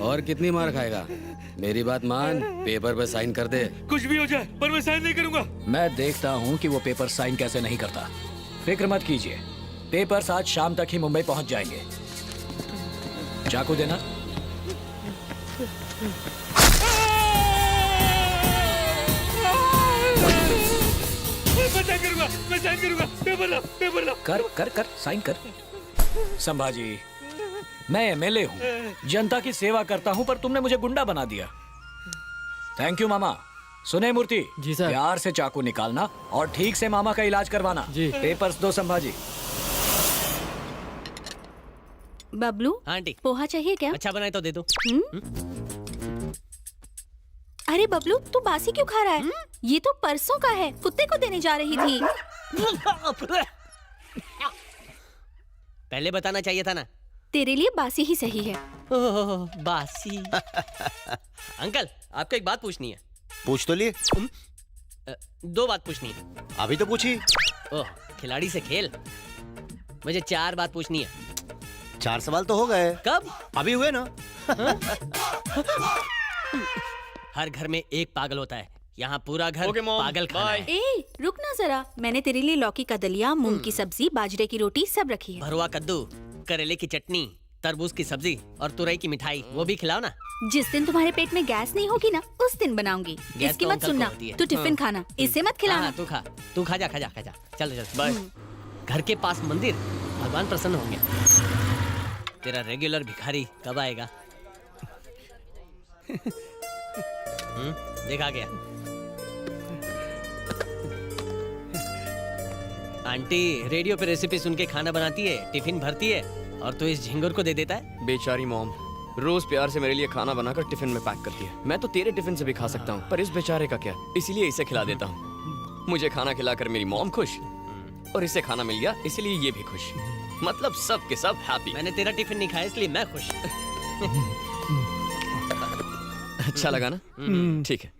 और कितनी मार खाएगा? मेरी बात मान, पेपर पे साइन कर दे। कुछ भी हो जाए पर मैं साइन नहीं करूंगा। मैं देखता हूँ कि वो पेपर साइन कैसे नहीं करता। फिक्र मत कीजिए, पेपर्स आज शाम तक ही मुंबई पहुंच जाएंगे। चाकू देना। मैं साइन करूंगा। पेपर ला, पेपर ला। कर कर कर साइन कर। संभाजी, मैं एमएलए हूँ, जनता की सेवा करता हूँ, पर तुमने मुझे गुंडा बना दिया। थैंक यू मामा। सुने मूर्ति जी सर। प्यार से चाकू निकालना और ठीक से मामा का इलाज करवाना जी। पेपर्स दो संभाजी। बबलू, आंटी पोहा चाहिए क्या? अच्छा बनाए तो दे दो। अरे बबलू, तू बासी क्यों खा रहा है? ये तो परसों का है, कुत्ते को देने जा रही थी। पहले बताना चाहिए था ना। तेरे लिए बासी ही सही है। ओह, बासी। अंकल, आपको एक बात पूछनी है। पूछ तो लिए। दो बात पूछनी है। अभी तो पूछी। ओह, खिलाड़ी से खेल। मुझे 4 बात पूछनी है। 4 सवाल तो हो गए। कब? अभी हुए ना। हर घर में एक पागल होता है, यहाँ पूरा घर पागल खाना है। ए, रुक ना जरा, मैंने तेरे लिए लौकी का दलिया, मूंग की सब्जी, बाजरे की रोटी सब रखी है। भरुआ कद्दू, करेले की चटनी, तरबूज की सब्जी और तुरई की मिठाई, वो भी खिलाओ ना। जिस दिन तुम्हारे पेट में गैस नहीं होगी ना, उस दिन बनाऊंगी। गैस इसकी तो मत अंकल सुनना, को होती है। तू टिफिन खाना, इसे मत खिलाना। हाँ, तू खा जा। चल बाय। घर के पास मंदिर, भगवान प्रसन्न होंगे। तेरा रेगुलर भिखारी कब आएगा? देखा गया। आंटी रेडियो पे रेसिपी सुन के खाना बनाती है, टिफिन भरती है, और तू इस झिंगुर को दे देता है। बेचारी मॉम रोज प्यार से मेरे लिए खाना बनाकर टिफिन में पैक करती है। मैं तो तेरे टिफिन से भी खा सकता हूँ, पर इस बेचारे का क्या, इसीलिए इसे खिला देता हूँ। मुझे खाना खिलाकर मेरी मॉम खुश, और इसे खाना मिल गया इसलिए ये भी खुश। मतलब सब के सब हैप्पी। मैंने तेरा टिफिन नहीं खाया इसलिए मैं खुश। अच्छा लगा ना? ठीक है।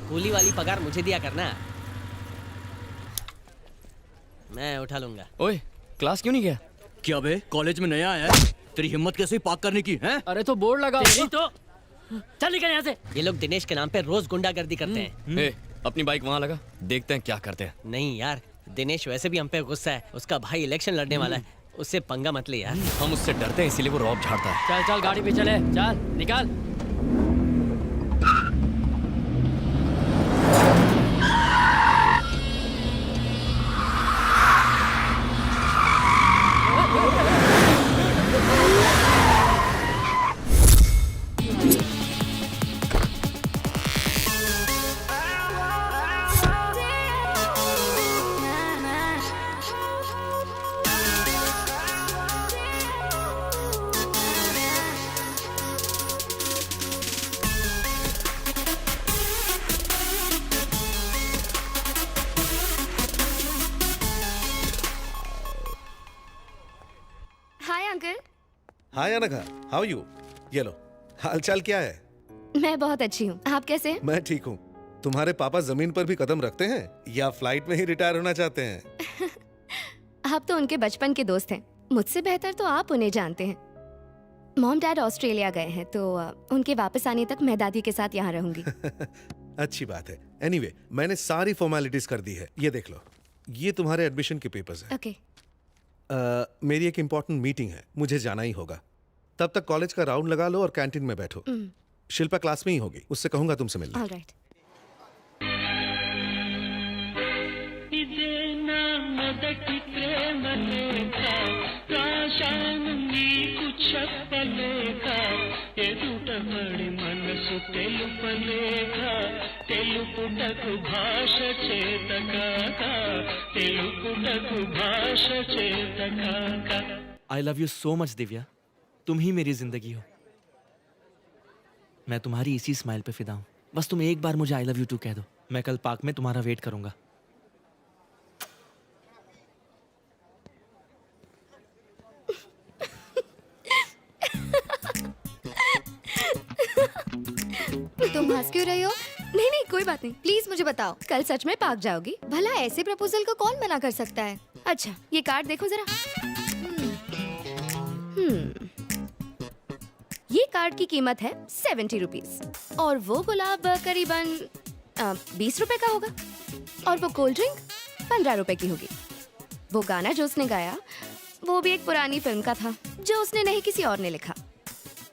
कूली वाली पगार मुझे दिया करना, मैं उठा लूंगा। ओए, क्लास क्यों नहीं गया? क्या बे, कॉलेज में नया आया है? तेरी हिम्मत कैसे पाक करने की है? अरे तो बोर्ड लगा। तो चल निकल यहाँ से। ये लोग दिनेश के नाम पे रोज गुंडागर्दी करते हैं। ए, अपनी बाइक वहाँ लगा, देखते हैं क्या करते हैं। नहीं यार, दिनेश वैसे भी हम पे गुस्सा है। उसका भाई इलेक्शन लड़ने वाला है, उससे पंगा मत ले यार। हम उससे डरते हैं इसीलिए वो रौब झाड़ता है। चल चल गाड़ी पे चले, चल निकाल। Hi uncle. Hi Anagha, how you? ये लो, हालचाल क्या है? मैं बहुत अच्छी हूँ, आप कैसे हैं? मैं ठीक हूँ। तुम्हारे पापा जमीन पर भी कदम रखते हैं या फ्लाइट में ही रिटायर होना चाहते हैं? आप तो उनके बचपन के दोस्त हैं, मुझसे बेहतर तो आप उन्हें जानते हैं। मॉम डैड ऑस्ट्रेलिया गए हैं, तो उनके वापस आने तक मैं दादी के साथ यहाँ रहूंगी। अच्छी बात है। एनीवे, मैंने सारी फॉर्मेलिटीज कर दी है। ये देख लो, ये तुम्हारे एडमिशन के पेपर्स हैं। ओके। मेरी एक इम्पोर्टेंट मीटिंग है, मुझे जाना ही होगा। तब तक कॉलेज का राउंड लगा लो और कैंटीन में बैठो। शिल्पा क्लास में ही होगी, उससे कहूंगा तुमसे मिलने। Alright. I love you so much Divya, तुम ही मेरी जिंदगी हो। मैं तुम्हारी इसी स्माइल पे फिदा हूँ। बस तुम एक बार मुझे I love you too कह दो, मैं कल पार्क में तुम्हारा वेट करूंगा। तुम हंस क्यों रही हो? नहीं नहीं, कोई बात नहीं, प्लीज मुझे बताओ, कल सच में पार्क जाओगी? भला ऐसे प्रपोजल को कौन मना कर सकता है? अच्छा, ये कार्ड देखो जरा। ये कार्ड की कीमत है 70 रुपीज और वो गुलाब करीबन 20 रुपए का होगा और वो कोल्ड ड्रिंक 15 रुपए की होगी। वो गाना जो उसने गाया वो भी एक पुरानी फिल्म का था जो उसने नहीं किसी और ने लिखा।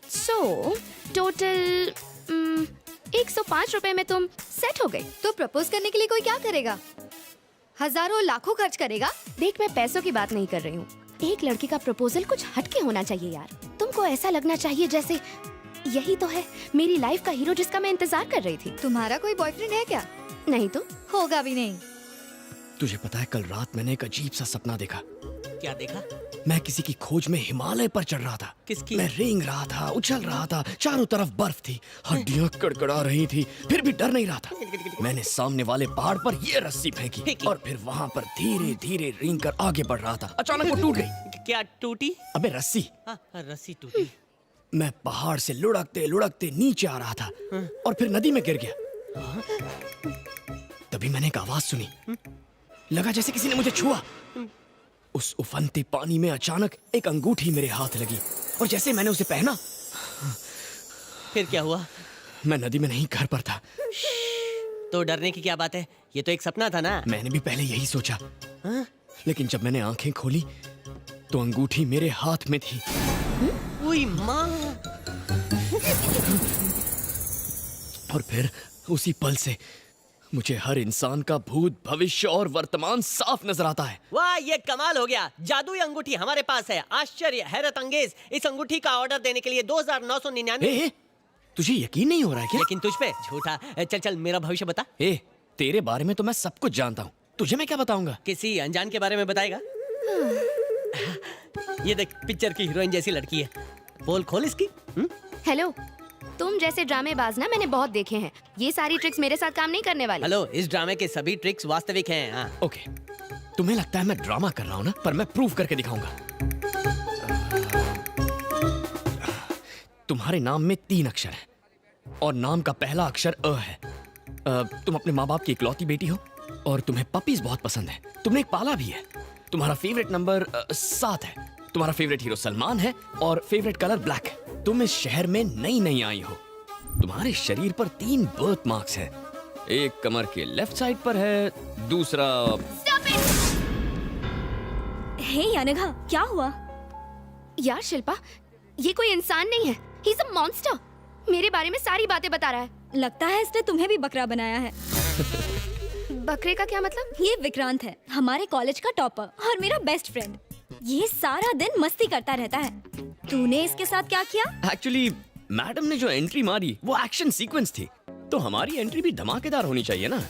सो टोटल 105 रुपए में तुम सेट हो गई। तो प्रपोज करने के लिए कोई क्या करेगा? हजारों लाखों खर्च करेगा? देख, मैं पैसों की बात नहीं कर रही हूँ। एक लड़की का प्रपोजल कुछ हटके होना चाहिए यार। तुमको ऐसा लगना चाहिए जैसे यही तो है मेरी लाइफ का हीरो जिसका मैं इंतजार कर रही थी। तुम्हारा कोई बॉयफ्रेंड है क्या? नहीं तो होगा भी नहीं। तुझे पता है, कल रात मैंने एक अजीब सा सपना देखा। क्या देखा? मैं किसी की खोज में हिमालय पर चढ़ रहा था। किसकी? मैं रेंग रहा था, उछल रहा था, चारों तरफ बर्फ थी, हड्डियां कड़कड़ा रही थी, फिर भी डर नहीं रहा था। मैंने सामने वाले पहाड़ पर ये रस्सी फेंकी और फिर वहाँ पर धीरे धीरे रेंग कर आगे बढ़ रहा था। अचानक वो टूट गई। क्या टूटी? अबे रस्सी। हाँ, रस्सी टूटी। मैं पहाड़ से लुढ़कते लुढ़कते नीचे आ रहा था और फिर नदी में गिर गया। तभी मैंने एक आवाज सुनी, लगा जैसे किसी ने मुझे छुआ। उस उफनते पानी में अचानक एक अंगूठी मेरे हाथ लगी और जैसे मैंने उसे पहना, फिर क्या हुआ? मैं नदी में नहीं, घर पर था। तो डरने की क्या बात है, ये तो एक सपना था ना। मैंने भी पहले यही सोचा, लेकिन जब मैंने आंखें खोली तो अंगूठी मेरे हाथ में थी। ओए माँ! और फिर उसी पल से मुझे हर इंसान का भूत, भविष्य और वर्तमान साफ नजर आता है। वाह, ये कमाल हो गया। जादुई अंगूठी हमारे पास है। आश्चर्य, हैरत अंगेज। इस अंगूठी का ऑर्डर देने के लिए 2999। तुझे यकीन नहीं हो रहा है क्या? लेकिन तुझ पे झूठा। चल चल, मेरा भविष्य बता। तेरे बारे में तो मैं सब कुछ जानता हूँ, तुझे मैं क्या बताऊंगा? किसी अनजान के बारे में बताएगा? ये देख, पिक्चर की हीरोइन जैसी लड़की है। बोल खोल इसकी। हेलो, तुम जैसे ड्रामेबाज ना मैंने बहुत देखे हैं। ये सारी ट्रिक्स मेरे साथ काम नहीं करने वाली। हेलो, इस ड्रामे के सभी ट्रिक्स वास्तविक हैं। हाँ। ओके, तुम्हें लगता है मैं ड्रामा कर रहा हूँ ना, पर मैं प्रूव करके दिखाऊंगा। तुम्हारे नाम में 3 अक्षर हैं और नाम का पहला अक्षर अ है। तुम अपने माँ बाप की इकलौती बेटी हो और तुम्हें पपीज बहुत पसंद है। तुमने एक पाला भी है। तुम्हारा फेवरेट नंबर 7 है। तुम्हारा फेवरेट हीरो सलमान है और फेवरेट कलर ब्लैक है। तुम इस शहर में नई आई हो। तुम्हारे शरीर पर 3 बर्थ मार्क्स हैं। एक कमर के लेफ्ट साइड पर है, दूसरा। हे अनघा, क्या हुआ? यार शिल्पा, ये कोई इंसान नहीं है, ही इज अ मॉन्स्टर। मेरे बारे में सारी बातें बता रहा है। लगता है इसने तुम्हें भी बकरा बनाया है। बकरे का क्या मतलब? ये विक्रांत है, हमारे कॉलेज का टॉपर और मेरा बेस्ट फ्रेंड। ये सारा दिन मस्ती करता रहता है। तूने इसके साथ क्या किया? एक्चुअली मैडम ने जो एंट्री मारी वो एक्शन सीक्वेंस थी, तो हमारी एंट्री भी धमाकेदार होनी चाहिए ना।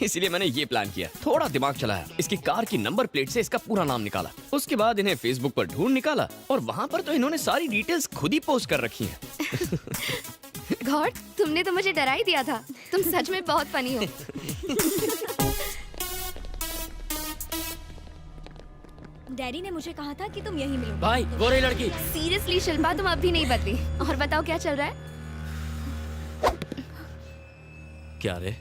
इसलिए मैंने ये प्लान किया, थोड़ा दिमाग चलाया, इसकी कार की नंबर प्लेट से इसका पूरा नाम निकाला। उसके बाद इन्हें फेसबुक पर ढूंढ निकाला और वहाँ पर तो इन्होंने सारी डिटेल्स खुद ही पोस्ट कर रखी हैं। गॉड, तुमने तो मुझे डरा ही दिया था। तुम सच में बहुत फनी हो। डैडी ने मुझे कहा था कि तुम यहीं मिलो। भाई, वो रही लड़की। सीरियसली शिल्पा, तुम अब भी नहीं बदली। और बताओ क्या चल रहा है? क्या रे,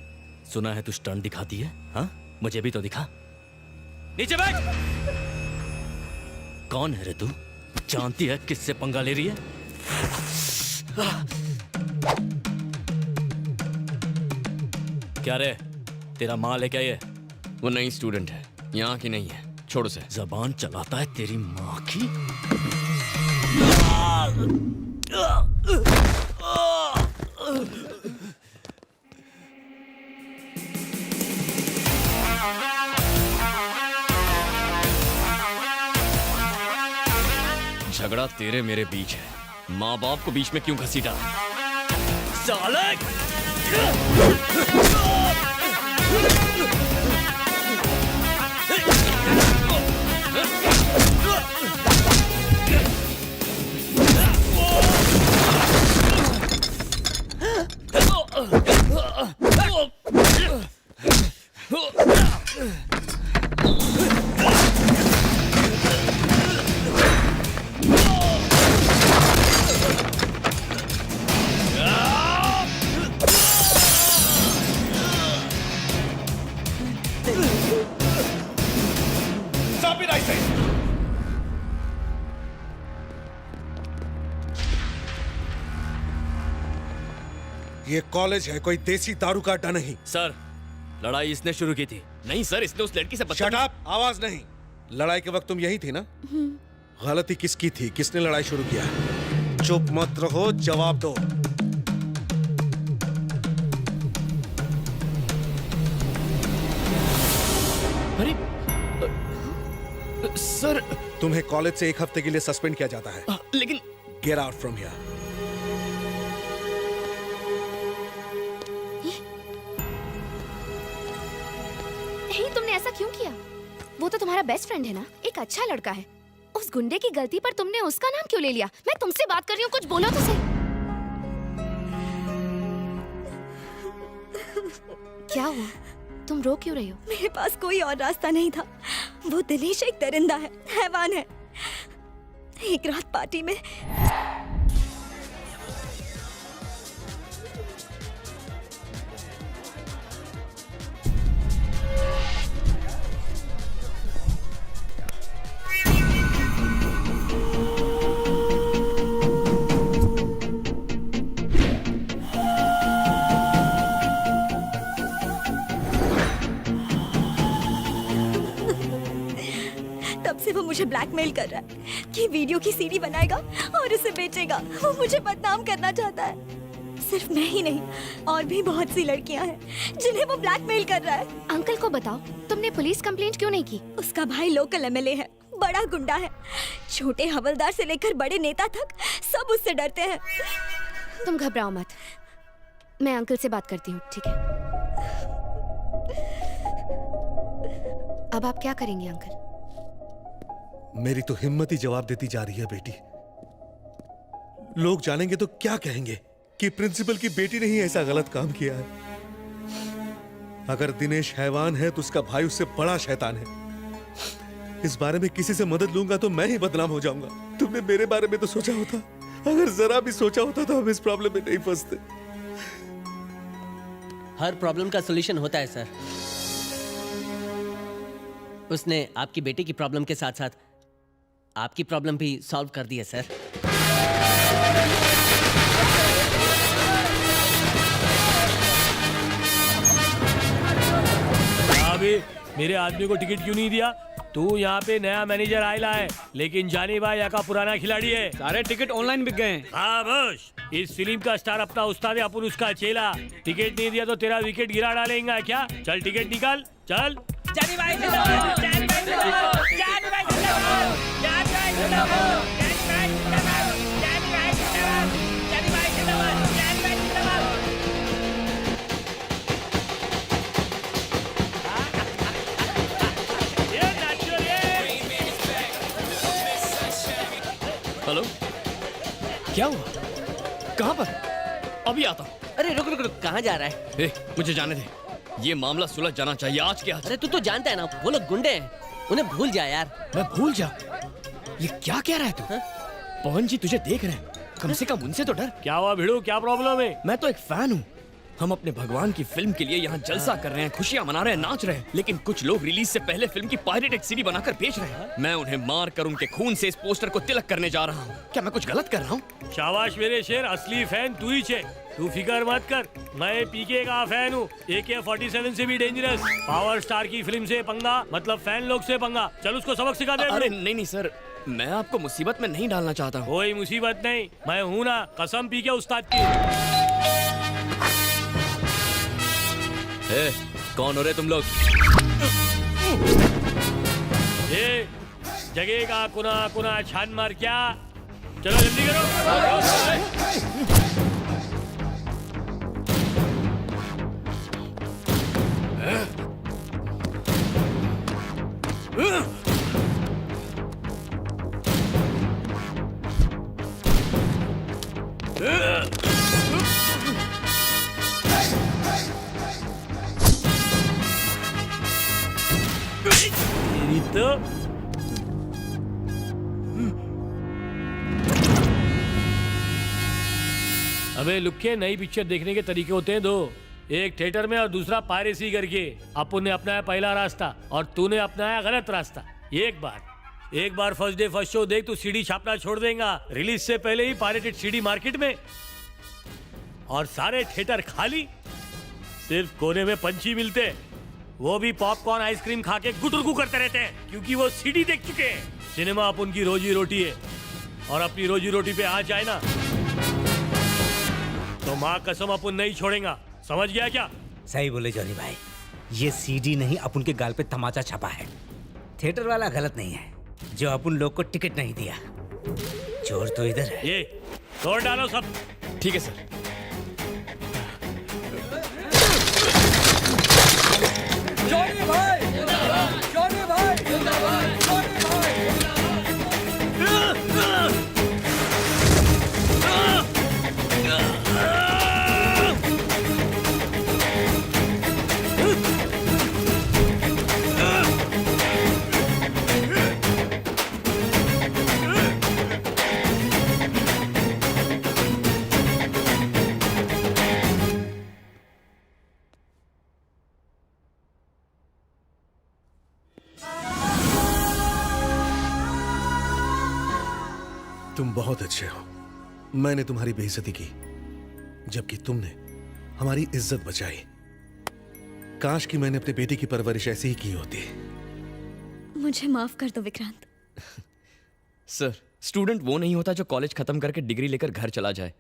सुना है तू स्टंट दिखाती है? हाँ, मुझे भी तो दिखा। नीचे बैठ। कौन है रे तू? जानती है किससे पंगा ले रही है? क्या रे, तेरा माल है क्या ये? वो नई स्टूडेंट है, यहाँ की नहीं है, छोड़ उसे। जबान चलाता है तेरी माँ की। झगड़ा तेरे मेरे बीच है, माँ बाप को बीच में क्यों घसीटा? साले! up in I say. ये कॉलेज है, कोई देसी दारू का अड्डा नहीं। सर, लड़ाई इसने शुरू की थी। नहीं सर, इसने उस लड़की से शट अप, आवाज नहीं। लड़ाई के वक्त तुम यही थी ना? गलती किसकी थी? किसने लड़ाई शुरू किया? चुप मत रहो, जवाब दो। अरे सर, तुम्हें कॉलेज से 1 हफ्ते के लिए सस्पेंड किया जाता है। लेकिन गेट आउट फ्रॉम हियर। नहीं, तुमने ऐसा क्यों किया? वो तो तुम्हारा बेस्ट फ्रेंड है ना, एक अच्छा लड़का है। उस गुंडे की गलती पर तुमने उसका नाम क्यों ले लिया? मैं तुमसे बात कर रही हूँ, कुछ बोलो तो सही। क्या हुआ? तुम रो क्यों रही हो? मेरे पास कोई और रास्ता नहीं था। वो दिनेश एक दरिंदा है, हैवान है। एक रात पार्टी में तब से वो मुझे ब्लैकमेल कर रहा है कि वीडियो की सीडी बनाएगा और उसे बेचेगा। वो मुझे बदनाम करना चाहता है। सिर्फ मैं ही नहीं, और भी बहुत सी लड़कियां हैं जिन्हें वो ब्लैकमेल कर रहा है। अंकल को बताओ, तुमने पुलिस कंप्लेंट क्यों नहीं की? उसका भाई लोकल एमएलए है, बड़ा गुंडा है। छोटे हवलदार से लेकर बड़े नेता तक सब उससे डरते हैं। तुम घबराओ मत, मैं अंकल से बात करती हूँ, ठीक है? अब आप क्या करेंगे अंकल? मेरी तो हिम्मत ही जवाब देती जा रही है बेटी। लोग जानेंगे तो क्या कहेंगे कि प्रिंसिपल की बेटी ने ही ऐसा गलत काम किया है। अगर दिनेश हैवान है तो उसका भाई उससे बड़ा शैतान है। इस बारे में किसी से मदद लूंगा तो मैं ही बदनाम हो जाऊंगा। तुमने मेरे बारे में तो सोचा होता। अगर जरा भी सोचा होता तो हम इस प्रॉब्लम में नहीं फंसते। हर प्रॉब्लम का सॉल्यूशन होता है सर। उसने आपकी बेटी की प्रॉब्लम के साथ साथ आपकी प्रॉब्लम भी सॉल्व कर दी है सर। अभी मेरे आदमी को टिकट क्यों नहीं दिया? तू यहाँ पे नया मैनेजर आयला है, लेकिन जानी भाई यहाँ का पुराना खिलाड़ी है। सारे टिकट ऑनलाइन बिक गए हैं। हाँ बस, इस फिल्म का स्टार अपना उस्ताद है, अपन उसका चेला। टिकट नहीं दिया तो तेरा विकेट गिरा डालेगा क्या? चल टिकट निकाल, चल। जानी भाई जिंदाबाद, जानी भाई जिंदाबाद, जानी भाई जिंदाबाद, जानी भाई जिंदाबाद, जानी भाई जिंदाबाद, जानी भाई जिंदाबाद, जानी भाई जिंदाबाद, जानी भाई जिंदाबाद। ये नाचो ये। हेलो, क्या हुआ? कहाँ पर? अभी आता हूँ। अरे रुक रुक रुक, कहाँ जा रहा है? मुझे जाने दे, ये मामला सुलझ जाना चाहिए आज के आज। अरे तू तो जानता है ना, वो लोग गुंडे हैं, उन्हें भूल जा यार। मैं भूल जा? ये क्या कह रहा है तू? पवन जी तुझे देख रहे हैं, कम से कम उनसे तो डर। क्या हुआ भिड़ू, क्या प्रॉब्लम है? मैं तो एक फैन हूँ। हम अपने भगवान की फिल्म के लिए यहाँ जलसा कर रहे हैं, खुशियाँ मना रहे हैं, नाच रहे हैं, लेकिन कुछ लोग रिलीज से पहले फिल्म की पायरेटेड सीडी बनाकर बेच रहे हैं। मैं उन्हें मार कर उनके खून से इस पोस्टर को तिलक करने जा रहा हूँ। क्या मैं कुछ गलत कर रहा हूँ? शाबाश मेरे शेर, असली फैन तू ही छे। तू फिकर मत कर, मैं पीके का फैन हूँ। AK-47 से भी डेंजरस। पावर स्टार की फिल्म से पंगा मतलब फैन लोग से पंगा। चल उसको सबक सिखा दे। अरे नहीं नहीं सर, मैं आपको मुसीबत में नहीं डालना चाहता हूँ। कोई मुसीबत नहीं, मैं हूँ ना, कसम पीके उस्ताद की। कौन हो रहे तुम लोग? ये जगह का कुना कुना छान मार क्या? चलो जल्दी करो। तो अबे लुक्के, नई पिक्चर देखने के तरीके होते हैं दो। एक थिएटर में और दूसरा पायरेसी करके। अपन ने अपनाया पहला रास्ता और तूने अपनाया गलत रास्ता। एक बार फर्स्ट डे फर्स्ट शो देख, तू सीडी छापना छोड़ देगा। रिलीज से पहले ही पायरेटेड सीडी मार्केट में, और सारे थिएटर खाली, सिर्फ कोने में पंछी मिलते, वो भी पॉपकॉर्न आइसक्रीम खा के गुटुरगु करते रहते हैं, क्योंकि वो सीडी देख चुके हैं। सिनेमा अपन की रोजी रोटी है, और अपनी रोजी रोटी पे आ जाए ना तो माँ कसम अपन नहीं छोड़ेगा। समझ गया क्या? सही बोले जॉनी भाई, ये सीडी नहीं अपन के गाल पे तमाचा छपा है। थिएटर वाला गलत नहीं है जो अपन लोग को टिकट नहीं दिया, चोर तो इधर है। ये तोड़ डालो सब। ठीक है सर। जॉनी भाई, जॉनी भाई, जॉनी भाई। तुम बहुत अच्छे हो। मैंने तुम्हारी बेइज्जती की, जबकि तुमने हमारी इज्जत बचाई। काश कि मैंने अपने बेटे की परवरिश ऐसी ही की होती। मुझे माफ कर दो विक्रांत। सर, स्टूडेंट वो नहीं होता जो कॉलेज खत्म करके डिग्री लेकर घर चला जाए,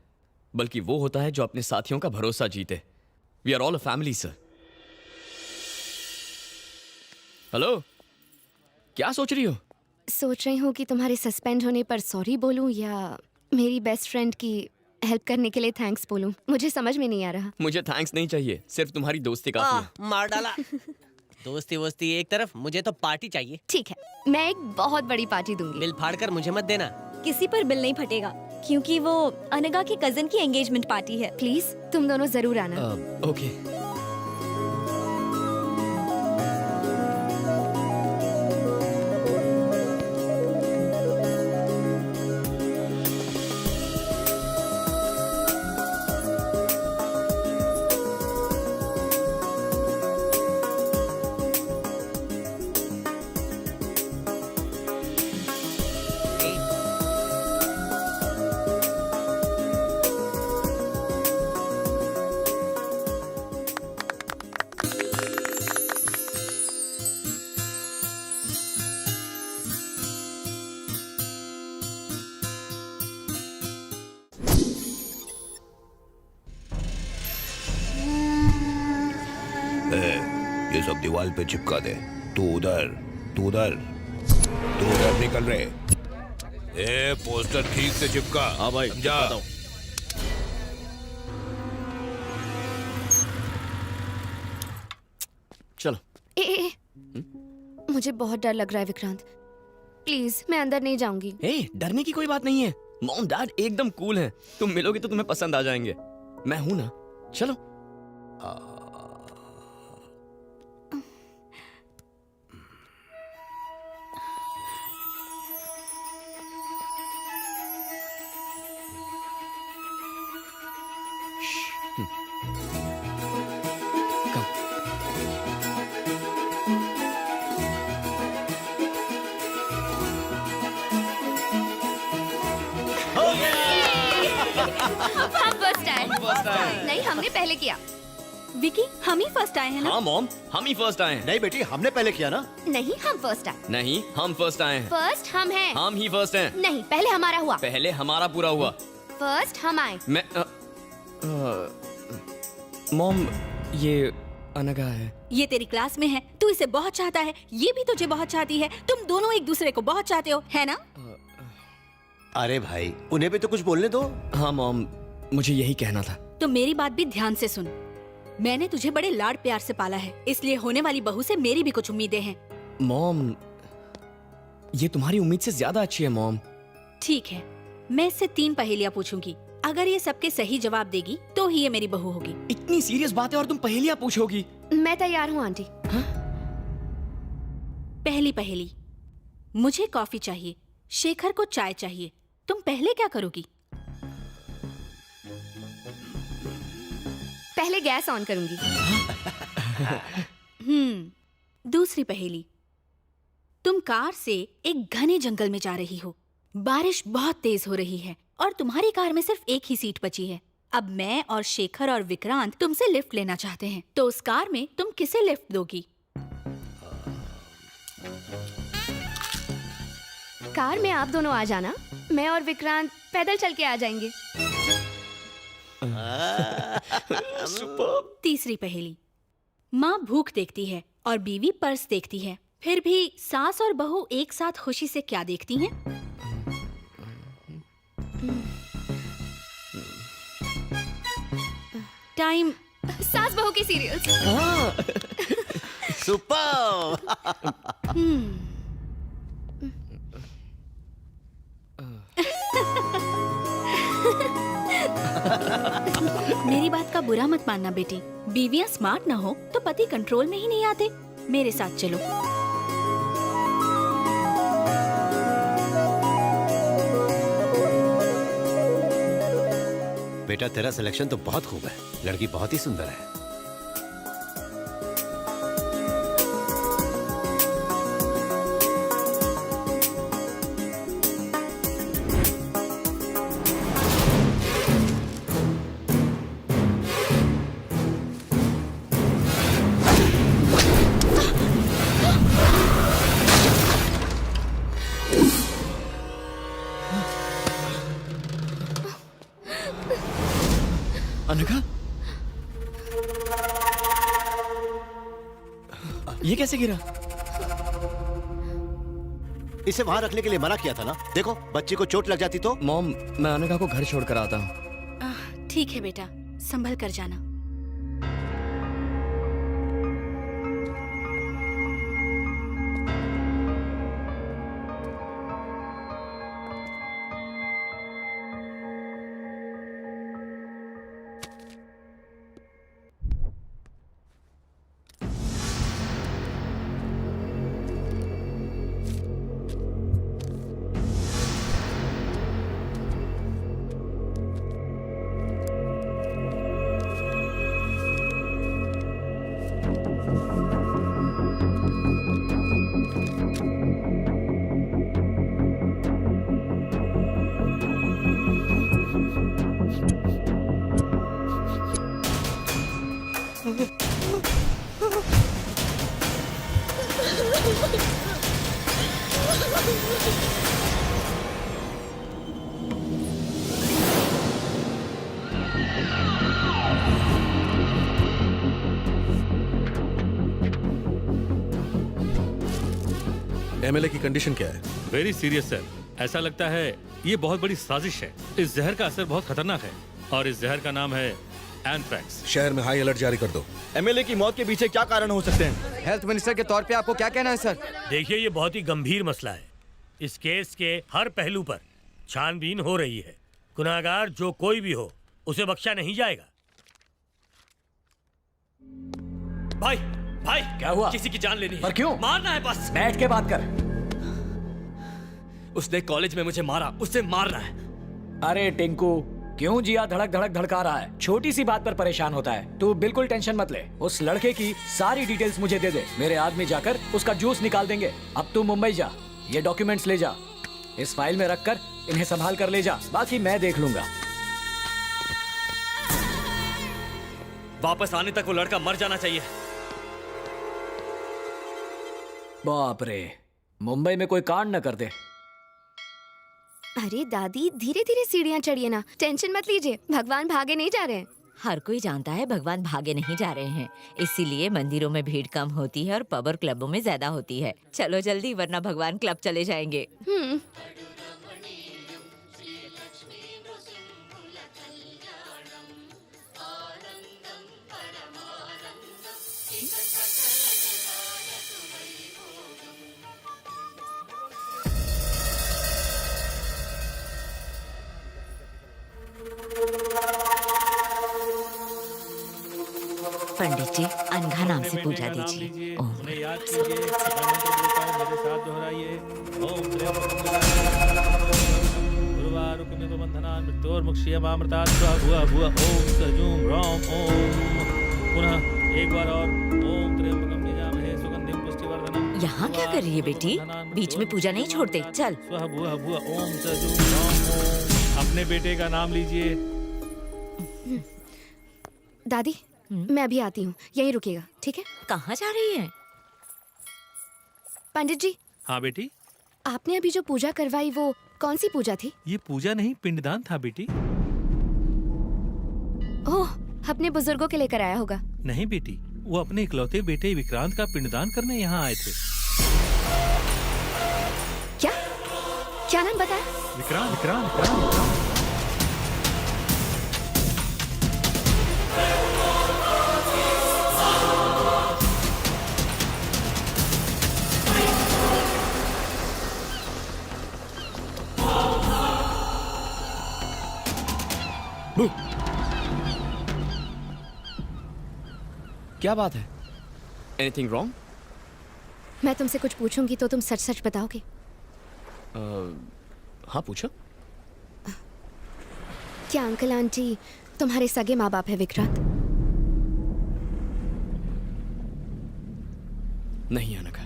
बल्कि वो होता है जो अपने साथियों का भरोसा जीते। We are all a family sir. Hello, क्या सोच रही हो? सोच रही हूँ कि तुम्हारे सस्पेंड होने पर सॉरी बोलूं या मेरी बेस्ट फ्रेंड की हेल्प करने के लिए थैंक्स बोलूं। मुझे समझ में नहीं आ रहा। मुझे थैंक्स नहीं चाहिए, सिर्फ तुम्हारी दोस्ती काफी है। मार डाला। दोस्ती वोस्ती एक तरफ, मुझे तो पार्टी चाहिए। ठीक है, मैं एक बहुत बड़ी पार्टी दूंगी। बिल फाड़ कर मुझे मत देना। किसी पर बिल नहीं फटेगा, क्योंकि वो अनगा की कजन की एंगेजमेंट पार्टी है। प्लीज तुम दोनों जरूर आना। ओके। ये सब दीवार पे चिपका दे। तू उधर, तू उधर, तू उधर निकल रहे। ए, पोस्टर ठीक से चिपका। हाँ भाई, समझा? चलो। ए, मुझे बहुत डर लग रहा है विक्रांत। प्लीज मैं अंदर नहीं जाऊंगी। डरने की कोई बात नहीं है। मॉम डैड एकदम कूल हैं। तुम मिलोगे तो तुम्हें पसंद आ जाएंगे। मैं हूं ना, चलो। हम फर्स्ट आए। नहीं, हमने पहले किया। विकी, हम ही फर्स्ट आए हैं ना? हाँ मॉम, हम ही फर्स्ट आए हैं। नहीं बेटी, हमने पहले किया ना। नहीं, हम फर्स्ट आए। नहीं, हम फर्स्ट आए हैं। फर्स्ट हम हैं। हम ही फर्स्ट हैं। नहीं, पहले हमारा हुआ। पहले हमारा पूरा हुआ। फर्स्ट हम आए। मैं मॉम, ये अनगा है। ये तेरी क्लास में है, तू इसे बहुत चाहता है, ये भी तुझे बहुत चाहती है, तुम दोनों एक दूसरे को बहुत चाहते हो, है ना? अरे भाई, उन्हें भी तो कुछ बोलने दो। हाँ मॉम, मुझे यही कहना था। तो मेरी बात भी ध्यान से सुन। मैंने तुझे बड़े लाड प्यार से पाला है, इसलिए होने वाली बहू से मेरी भी कुछ उम्मीदें हैं। मॉम, ये तुम्हारी उम्मीद से ज्यादा अच्छी है मॉम। ठीक है, मैं इससे 3 पहेलियाँ पूछूंगी। अगर ये सबके सही जवाब देगी तो ही ये मेरी बहू होगी। इतनी सीरियस बात है और तुम पहेलियाँ पूछोगी? मैं तैयार हूँ आंटी। पहली पहेली, मुझे कॉफी चाहिए, शेखर को चाय चाहिए, तुम पहले क्या करोगी? पहले गैस ऑन करूंगी। दूसरी पहेली, तुम कार से एक घने जंगल में जा रही हो। बारिश बहुत तेज हो रही है और तुम्हारी कार में सिर्फ एक ही सीट बची है। अब मैं और शेखर और विक्रांत तुमसे लिफ्ट लेना चाहते हैं, तो उस कार में तुम किसे लिफ्ट दोगी? कार में आप दोनों आ जाना, मैं और विक्रांत पैदल चल के आ जाएंगे। तीसरी पहेली। माँ भूख देखती है और बीवी पर्स देखती है, फिर भी सास और बहू एक साथ खुशी से क्या देखती हैं? टाइम। सास बहू की सीरियल्स। सुपर। मेरी बात का बुरा मत मानना बेटी। बीवियां स्मार्ट ना हो तो पति कंट्रोल में ही नहीं आते। मेरे साथ चलो। बेटा तेरा सिलेक्शन तो बहुत खूब है, लड़की बहुत ही सुंदर है। अनघा, ये कैसे गिरा? इसे वहां रखने के लिए मना किया था ना। देखो बच्ची को चोट लग जाती तो। मॉम, मैं अनघा को घर छोड़कर आता हूँ। ठीक है बेटा, संभल कर जाना। एमएलए की कंडीशन क्या है? Very serious sir. ऐसा लगता है ये बहुत बड़ी साजिश है। इस जहर का असर बहुत खतरनाक है और इस जहर का नाम है एंथ्रैक्स। शहर में हाई अलर्ट जारी कर दो। एमएलए की मौत के पीछे क्या कारण हो सकते हैं? हेल्थ मिनिस्टर के तौर पे आपको क्या कहना है सर? देखिए, ये बहुत ही गंभीर मसला है। इस केस के हर पहलू पर छानबीन हो रही है। गुनाहगार जो कोई भी हो, उसे बख्शा नहीं जाएगा। भाई भाई, क्या हुआ? किसी की जान लेनी है। पर क्यों? मारना है बस। बैठ के बात कर। उसने कॉलेज में मुझे मारा, उससे मारना है। अरे टिंकू, क्यों जिया धड़क धड़क धड़का रहा है? छोटी सी बात पर परेशान होता है। तू बिल्कुल टेंशन मत ले। उस लड़के की सारी डिटेल्स मुझे दे दे। मेरे आदमी जाकर उसका जूस निकाल देंगे। अब तू मुंबई जा, ये डॉक्यूमेंट्स ले जा, इस फाइल में रखकर इन्हें संभाल कर ले जा। बाकी मैं देख लूंगा। वापस आने तक वो लड़का मर जाना चाहिए। बाप रे, मुंबई में कोई कांड न कर दे। अरे दादी, धीरे धीरे सीढ़ियाँ चढ़िए ना, टेंशन मत लीजिए, भगवान भागे नहीं जा रहे हैं। हर कोई जानता है भगवान भागे नहीं जा रहे हैं, इसीलिए मंदिरों में भीड़ कम होती है और पब और क्लबों में ज्यादा होती है। चलो जल्दी, वरना भगवान क्लब चले जाएंगे। पंडित जी, अनघा नाम से पूजा दीजिए। ओम। उन्हें याद कीजिए, मैं मंत्र बोलता हूं, मेरे साथ दोहराइए। ओम गुरुवारुकमिवबन्धनान् मृत्योर्मुक्षीयमामृतात् भुवा भुवा ओम सजूम राम ओम। पुनः एक बार और ओम त्र्यंबकं यजामहे सुगंधिं पुष्टिवर्धनम्। यहाँ यहाँ क्या कर रही है बेटी? बीच में पूजा नहीं छोड़ते। चल। अपने बेटे का नाम लीजिए। दादी मैं अभी आती हूँ, यहीं रुकेगा, ठीक है? कहाँ जा रही है? पंडित जी। हाँ बेटी। आपने अभी जो पूजा करवाई वो कौन सी पूजा थी? ये पूजा नहीं, पिंडदान था बेटी। ओह, अपने बुजुर्गों के लिए कराया होगा। नहीं बेटी, वो अपने इकलौते बेटे विक्रांत का पिंडदान करने यहाँ आए थे। क्या नाम बताया? विक्रांत विक्रांत विक्रांत। क्या बात है? Anything wrong? मैं तुमसे कुछ पूछूंगी तो तुम सच सच बताओगे? हाँ पूछो। क्या अंकल आंटी तुम्हारे सगे माँ बाप है विक्रांत? नहीं अनघा।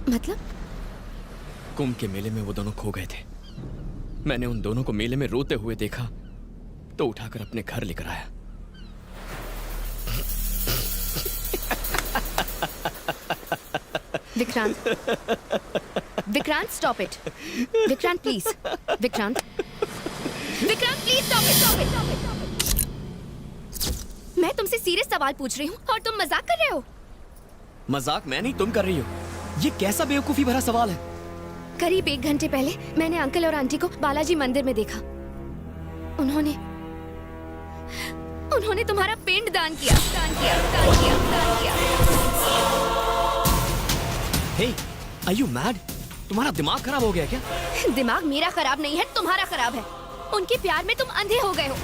मतलब? कुंभ के मेले में वो दोनों खो गए थे। मैंने उन दोनों को मेले में रोते हुए देखा तो उठाकर अपने घर लेकर आया। Vikrant, Vikrant stop it. Vikrant please, Vikrant, Vikrant please stop it, stop it, stop it. मैं तुमसे सीरियस सवाल पूछ रही हूँ और तुम मजाक कर रहे हो। मजाक मैं नहीं, तुम कर रही हो। ये कैसा बेवकूफी भरा सवाल है? करीब 1 घंटे पहले मैंने अंकल और आंटी को बालाजी मंदिर में देखा। उन्होंने तुम्हारा पिंड दान किया, दान किया, दान किया, दान किया। Hey, are you mad? तुम्हारा दिमाग खराब हो गया क्या? दिमाग मेरा खराब नहीं है, तुम्हारा खराब है। उनके प्यार में तुम अंधे हो गए हो।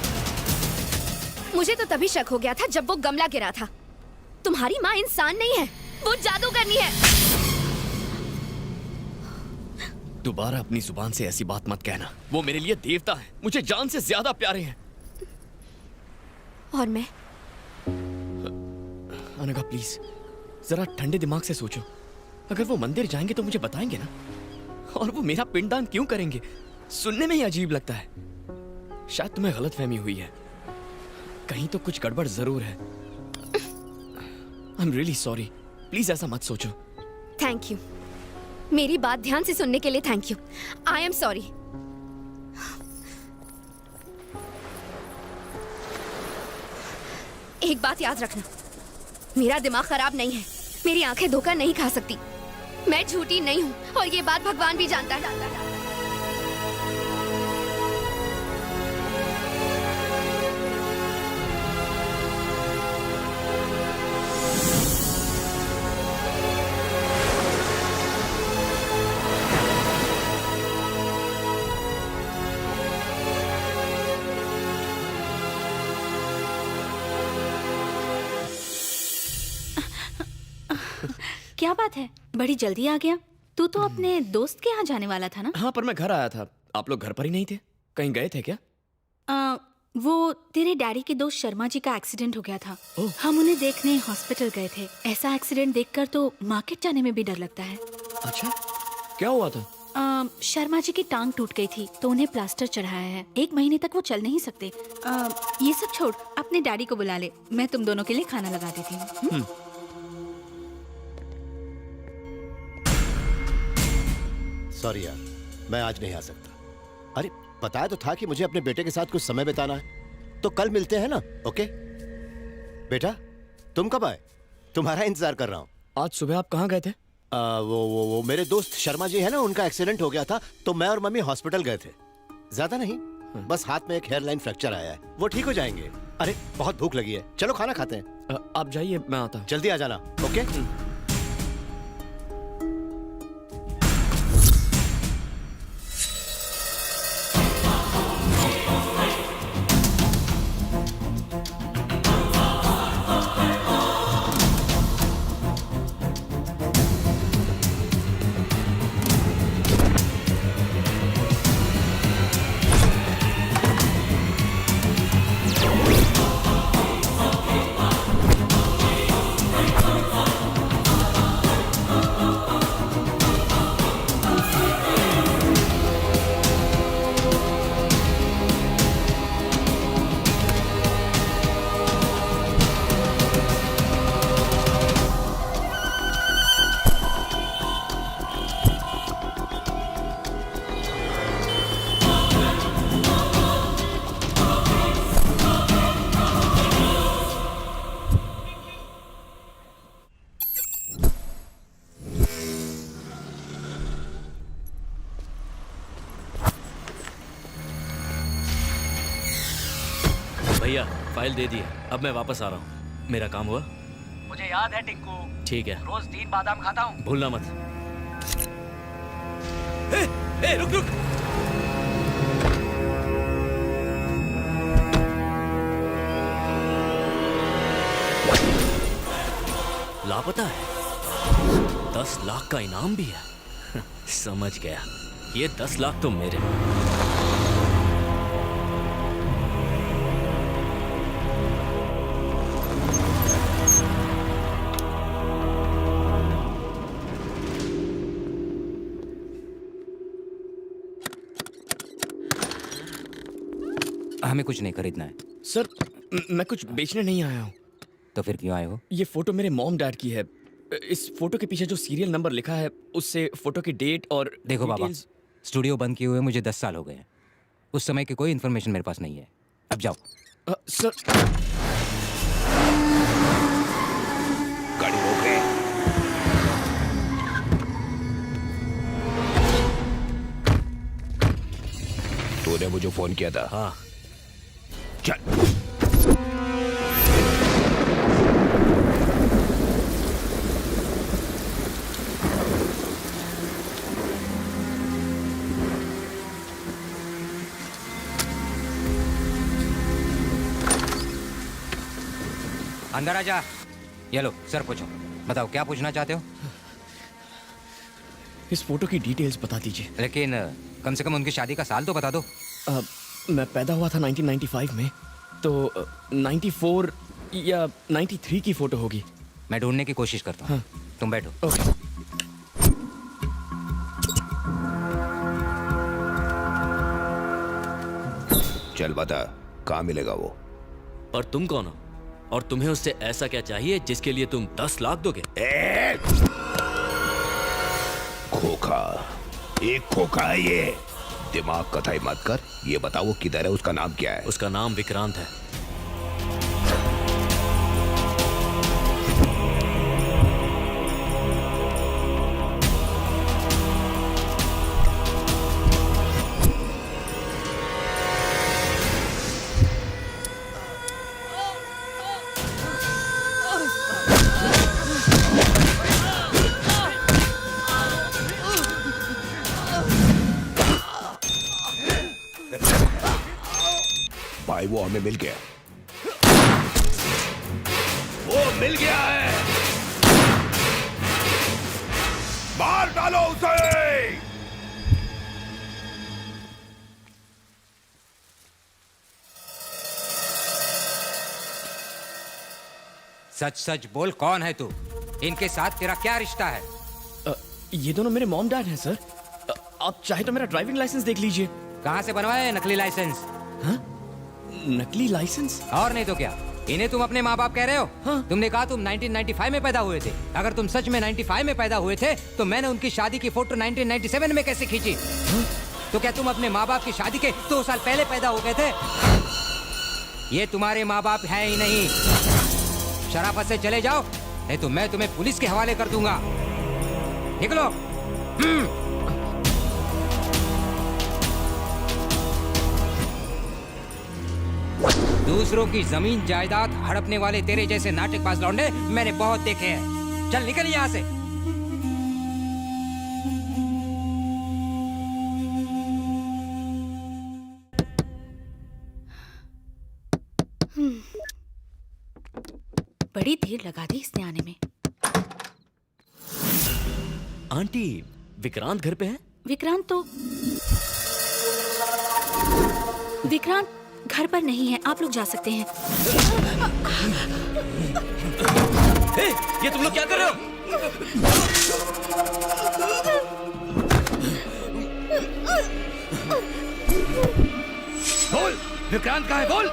मुझे तो तभी शक हो गया था जब वो गमला गिरा था। तुम्हारी माँ इंसान नहीं है, वो जादूगरनी है। दोबारा अपनी जुबान से ऐसी बात मत कहना। वो मेरे लिए देवता है, मुझे जान से ज्यादा प्यारे हैं। और मैं? अनघा प्लीज जरा ठंडे दिमाग से सोचो। अगर वो मंदिर जाएंगे तो मुझे बताएंगे ना, और वो मेरा पिंडदान क्यों करेंगे? सुनने में ही अजीब लगता है। शायद तुम्हें गलतफहमी हुई है, कहीं तो कुछ गड़बड़ जरूर है। I am really sorry, please ऐसा मत सोचो। थैंक यू, मेरी बात ध्यान से सुनने के लिए thank you. I am sorry. एक बात याद रखना, मेरा दिमाग खराब नहीं है, मेरी आंखें धोखा नहीं खा सकती। मैं झूठी नहीं हूँ और ये बात भगवान भी जानता है। क्या बात है, बड़ी जल्दी आ गया। तू तो अपने दोस्त के यहाँ जाने वाला था ना? हाँ, पर मैं घर आया था। आप लोग घर पर ही नहीं थे? कहीं गए थे क्या? वो तेरे डैडी के दोस्त शर्मा जी का एक्सीडेंट हो गया था। हम उन्हें देखने हॉस्पिटल गए थे। ऐसा एक्सीडेंट देखकर तो मार्केट जाने में भी डर लगता है। अच्छा, क्या हुआ था? शर्मा जी की टांग टूट गई थी तो उन्हें प्लास्टर चढ़ाया है। 1 महीने तक वो चल नहीं सकते। ये सब छोड़, अपने डैडी को बुला ले, मैं तुम दोनों के लिए खाना लगा देती हूँ। सॉरी यार, मैं आज नहीं आ सकता। अरे बताया तो था कि मुझे अपने बेटे के साथ कुछ समय बिताना है, तो कल मिलते हैं ना? ओके बेटा, तुम कब आए? तुम्हारा इंतजार कर रहा हूँ। आज सुबह आप कहाँ गए थे? वो मेरे दोस्त शर्मा जी है ना, उनका एक्सीडेंट हो गया था तो मैं और मम्मी हॉस्पिटल गए थे। ज्यादा नहीं, बस हाथ में एक हेयरलाइन फ्रैक्चर आया है, वो ठीक हो जाएंगे। अरे बहुत भूख लगी है, चलो खाना खाते हैं। आप जाइए, मैं आता हूँ। जल्दी आ जाना। ओके भैया फाइल दे दी है, अब मैं वापस आ रहा हूँ। मेरा काम हुआ? मुझे याद है टिंकू, ठीक है, रोज 3 बादाम खाता हूँ। भूलना मत। ए, रुक रुक। लापता है, 10 लाख का इनाम भी है। समझ गया, ये 10 लाख तो मेरे। हमें कुछ नहीं खरीदना है। सर मैं कुछ बेचने नहीं आया हूँ। तो फिर क्यों आए हो? ये फोटो मेरे मॉम डैड की है। इस फोटो के पीछे जो सीरियल नंबर लिखा है उससे फोटो की डेट और देखो बाबा, डिटेल्स- स्टूडियो बंद किए हुए मुझे 10 साल हो गए हैं। उस समय की कोई इन्फॉर्मेशन मेरे पास नहीं है। अब जाओ। सर गाड़ी रोक रहे। तूने मुझे फोन किया था? हाँ। चल। अंदर आ जा। ये लो सर, पूछो। बताओ क्या पूछना चाहते हो? इस फोटो की डिटेल्स बता दीजिए। लेकिन कम से कम उनकी शादी का साल तो बता दो। मैं पैदा हुआ था 1995 में, तो 94 या 93 की फोटो होगी। मैं ढूंढने की कोशिश करता हूँ। तुम बैठो। ओके। चल बता, कहाँ मिलेगा वो? और तुम कौन हो? और तुम्हें उससे ऐसा क्या चाहिए जिसके लिए तुम 10 लाख दोगे? खोखा, एक खोखा है ये। दिमाग कथाई मत कर। ये बताओ किधर है, उसका नाम क्या है? उसका नाम विक्रांत है। भाई वो हमें मिल गया। वो मिल गया है। मार डालो उसे। सच सच बोल, कौन है तू? इनके साथ तेरा क्या रिश्ता है? ये दोनों मेरे मॉम डैड हैं सर। आप चाहे तो मेरा ड्राइविंग लाइसेंस देख लीजिए। कहाँ से बनवाया है नकली लाइसेंस? हाँ? नकली लाइसेंस? और नहीं तो क्या, इन्हें तुम अपने माँ बाप कह रहे हो? हाँ? तुमने कहा तुम 1995 में पैदा हुए थे। अगर तुम सच में 95 में पैदा हुए थे तो मैंने उनकी शादी की फोटो 1997 में कैसे खींची? हाँ? तो क्या तुम अपने माँ बाप की शादी के 2 साल पहले पैदा हो गए थे? ये तुम्हारे माँ बाप है ही नहीं। शराफत से चले जाओ, नहीं तो मैं तुम्हें पुलिस के हवाले कर दूंगा। निकलो। दूसरों की जमीन जायदाद हड़पने वाले तेरे जैसे नाटकबाज लौंडे मैंने बहुत देखे हैं। चल निकल यहाँ से। बड़ी देर लगा दी इसने आने में। आंटी, विक्रांत घर पे है? विक्रांत घर पर नहीं है, आप लोग जा सकते हैं। ये तुम लोग क्या कर रहे हो? बोल, विक्रांत कहाँ है? बोल।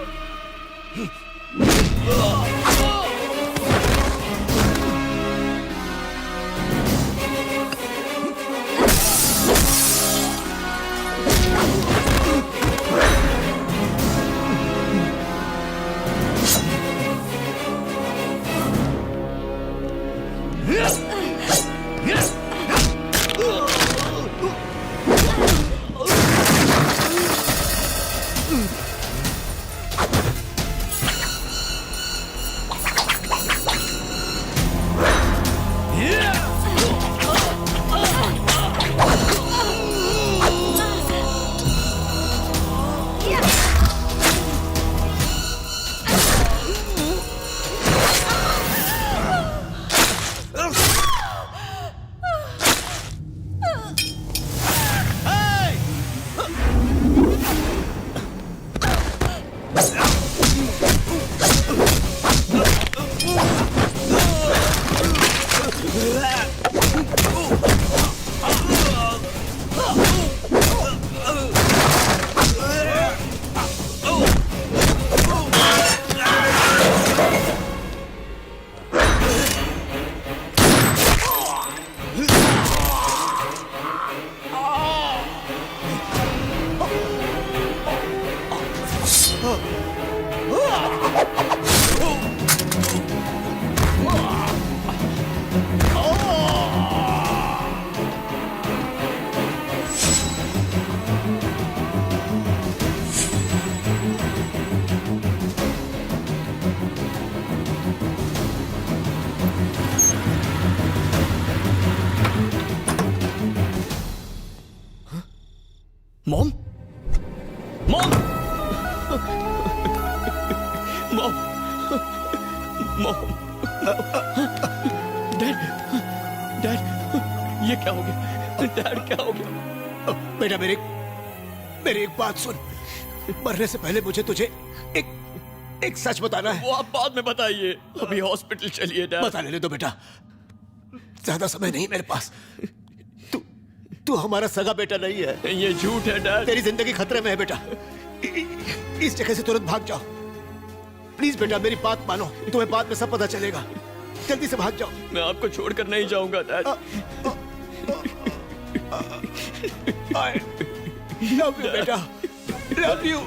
Mom mom mom mom dad dad ये क्या हो गया? डैड क्या हो गया? बेटा मेरी एक बात सुन। मरने से पहले मुझे तुझे एक सच बताना है। वो आप बाद में बताइए, अभी हॉस्पिटल चलिए डैड। बता लेने दो बेटा, ज्यादा समय नहीं मेरे पास। तू हमारा सगा बेटा नहीं है। ये झूठ है डैड। तेरी जिंदगी खतरे में है बेटा। इस जगह से तुरंत भाग जाओ प्लीज बेटा, मेरी बात मानो, तुम्हें बाद में सब पता चलेगा। जल्दी से भाग जाओ। मैं आपको छोड़कर नहीं जाऊंगा डैड। लव यू बेटा, लव यू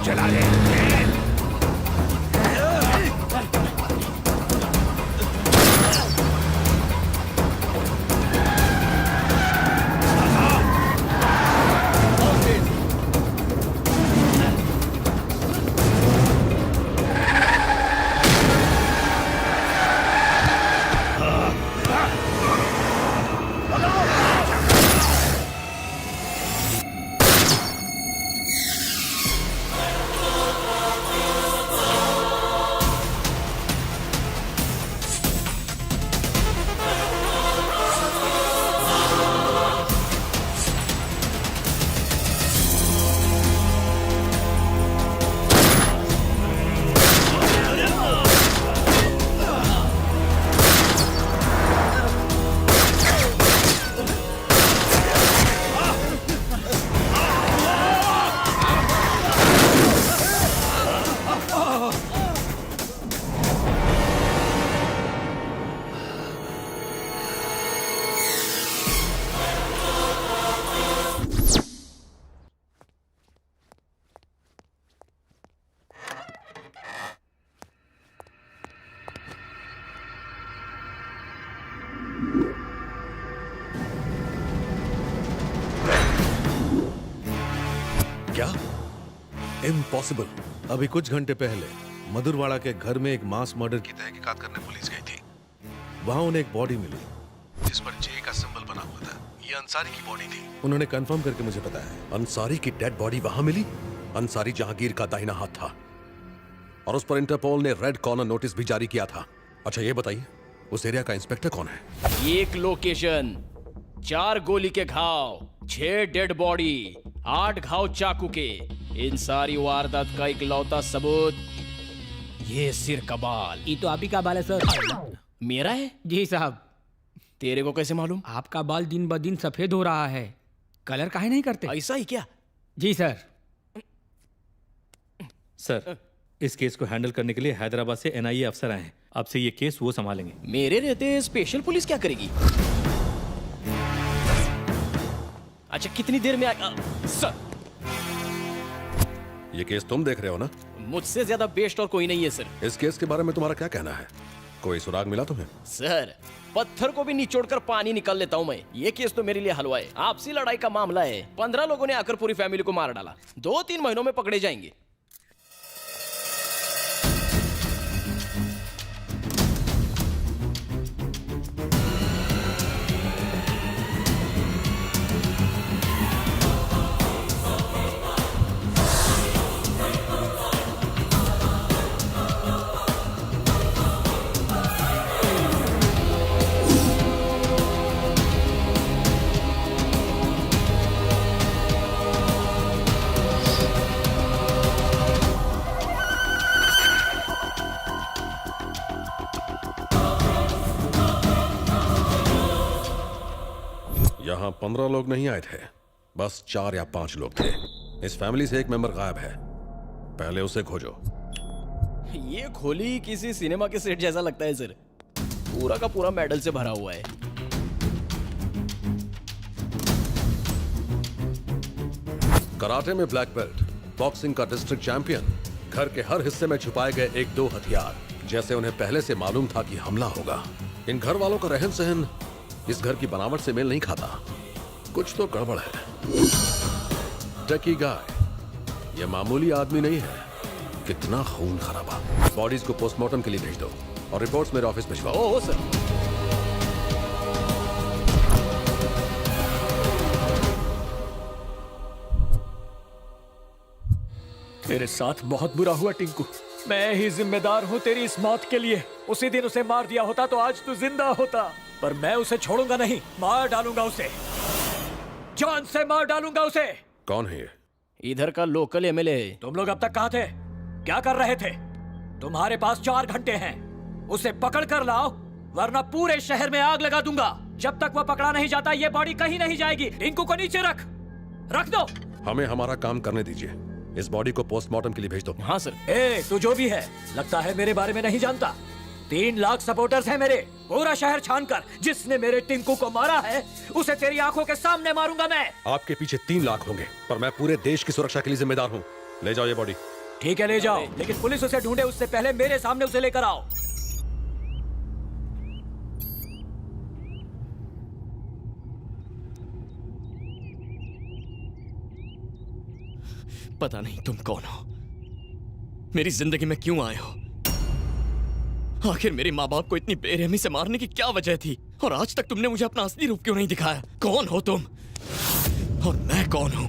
चला ले। क्या? इम्पॉसिबल। अभी कुछ घंटे पहले मधुरवाड़ा के घर में एक मास मर्डर की तहकीकात करने पुलिस गई थी। वहां उन्हें एक बॉडी मिली जिस पर जे का सिंबल बना हुआ था। ये अंसारी की बॉडी थी। उन्होंने कंफर्म करके मुझे बताया। अंसारी की डेड बॉडी वहां मिली? अंसारी जहांगीर का दाहिना हाथ था और उस पर इंटरपोल ने रेड कॉर्नर नोटिस भी जारी किया था। अच्छा ये बताइए, उस एरिया का इंस्पेक्टर कौन है? एक लोकेशन, 4 गोली के घाव, 6 डेड बॉडी, 8 घाव चाकू के। इन सारी वारदात का इकलौता सबूत ये सिर का बाल। ये तो आप ही का बाल है सर। मेरा है? जी साहब। तेरे को कैसे मालूम? आपका बाल दिन ब दिन सफेद हो रहा है। कलर काहे नहीं करते? ऐसा ही क्या? जी सर। सर, इस केस को हैंडल करने के लिए हैदराबाद से एनआईए अफसर आए हैं। अब से ये केस वो संभालेंगे। मेरे रहते स्पेशल पुलिस क्या करेगी? अच्छा कितनी देर में सर? ये केस तुम देख रहे हो ना? मुझसे ज्यादा बेस्ट और कोई नहीं है सर। इस केस के बारे में तुम्हारा क्या कहना है? कोई सुराग मिला तुम्हें? सर पत्थर को भी निचोड़कर पानी निकाल लेता हूं मैं। ये केस तो मेरे लिए हलवा है। आपसी लड़ाई का मामला है। 15 लोगों ने आकर पूरी फैमिली को मार डाला। 2-3 महीनों में पकड़े जाएंगे। यहाँ 15 लोग नहीं आए थे, बस 4 या 5 लोग थे। इस फैमिली से एक मेंबर गायब है, पहले उसे खोजो। ये खोली किसी सिनेमा के सेट जैसा लगता है सर, पूरा का पूरा मेडल से भरा हुआ है। कराटे में ब्लैक बेल्ट, बॉक्सिंग का डिस्ट्रिक्ट चैंपियन, घर के हर हिस्से में छुपाए गए 1-2 हथियार, जैसे उन्हें पहले से मालूम था कि हमला होगा। इन घर वालों का रहन सहन इस घर की बनावट से मेल नहीं खाता, कुछ तो गड़बड़ है। टकी गाय ये मामूली आदमी नहीं है, कितना खून खराबा। बॉडीज को पोस्टमार्टम के लिए भेज दो और रिपोर्ट्स मेरे ऑफिस भिजवाओ। Oh sir. तेरे साथ बहुत बुरा हुआ टिंकू, मैं ही जिम्मेदार हूँ तेरी इस मौत के लिए। उसी दिन उसे मार दिया होता तो आज तू जिंदा होता, पर मैं उसे छोड़ूंगा नहीं, मार डालूंगा उसे, जान से मार डालूंगा उसे। कौन है ये? इधर का लोकल एमएलए। तुम लोग अब तक कहाँ थे, क्या कर रहे थे? तुम्हारे पास 4 घंटे हैं, उसे पकड़ कर लाओ वरना पूरे शहर में आग लगा दूंगा। जब तक वह पकड़ा नहीं जाता ये बॉडी कहीं नहीं जाएगी। टिंकू को नीचे रख दो। हमें हमारा काम करने दीजिए, इस बॉडी को पोस्टमार्टम के लिए भेज दो। हाँ सर। तू जो भी है लगता है मेरे बारे में नहीं जानता। 3 लाख सपोर्टर्स हैं मेरे, पूरा शहर छानकर जिसने मेरे टिंकू को मारा है उसे तेरी आंखों के सामने मारूंगा मैं। आपके पीछे 3 लाख होंगे, पर मैं पूरे देश की सुरक्षा के लिए जिम्मेदार हूँ। ले जाओ ये बॉडी। ठीक है ले जाओ, लेकिन पुलिस उसे ढूंढे उससे पहले मेरे सामने उसे लेकर आओ। पता नहीं तुम कौन हो, मेरी जिंदगी में क्यों आए हो, आखिर मेरे माँ बाप को इतनी बेरहमी से मारने की क्या वजह थी, और आज तक तुमने मुझे अपना असली रूप क्यों नहीं दिखाया? कौन हो तुम और मैं कौन हूं?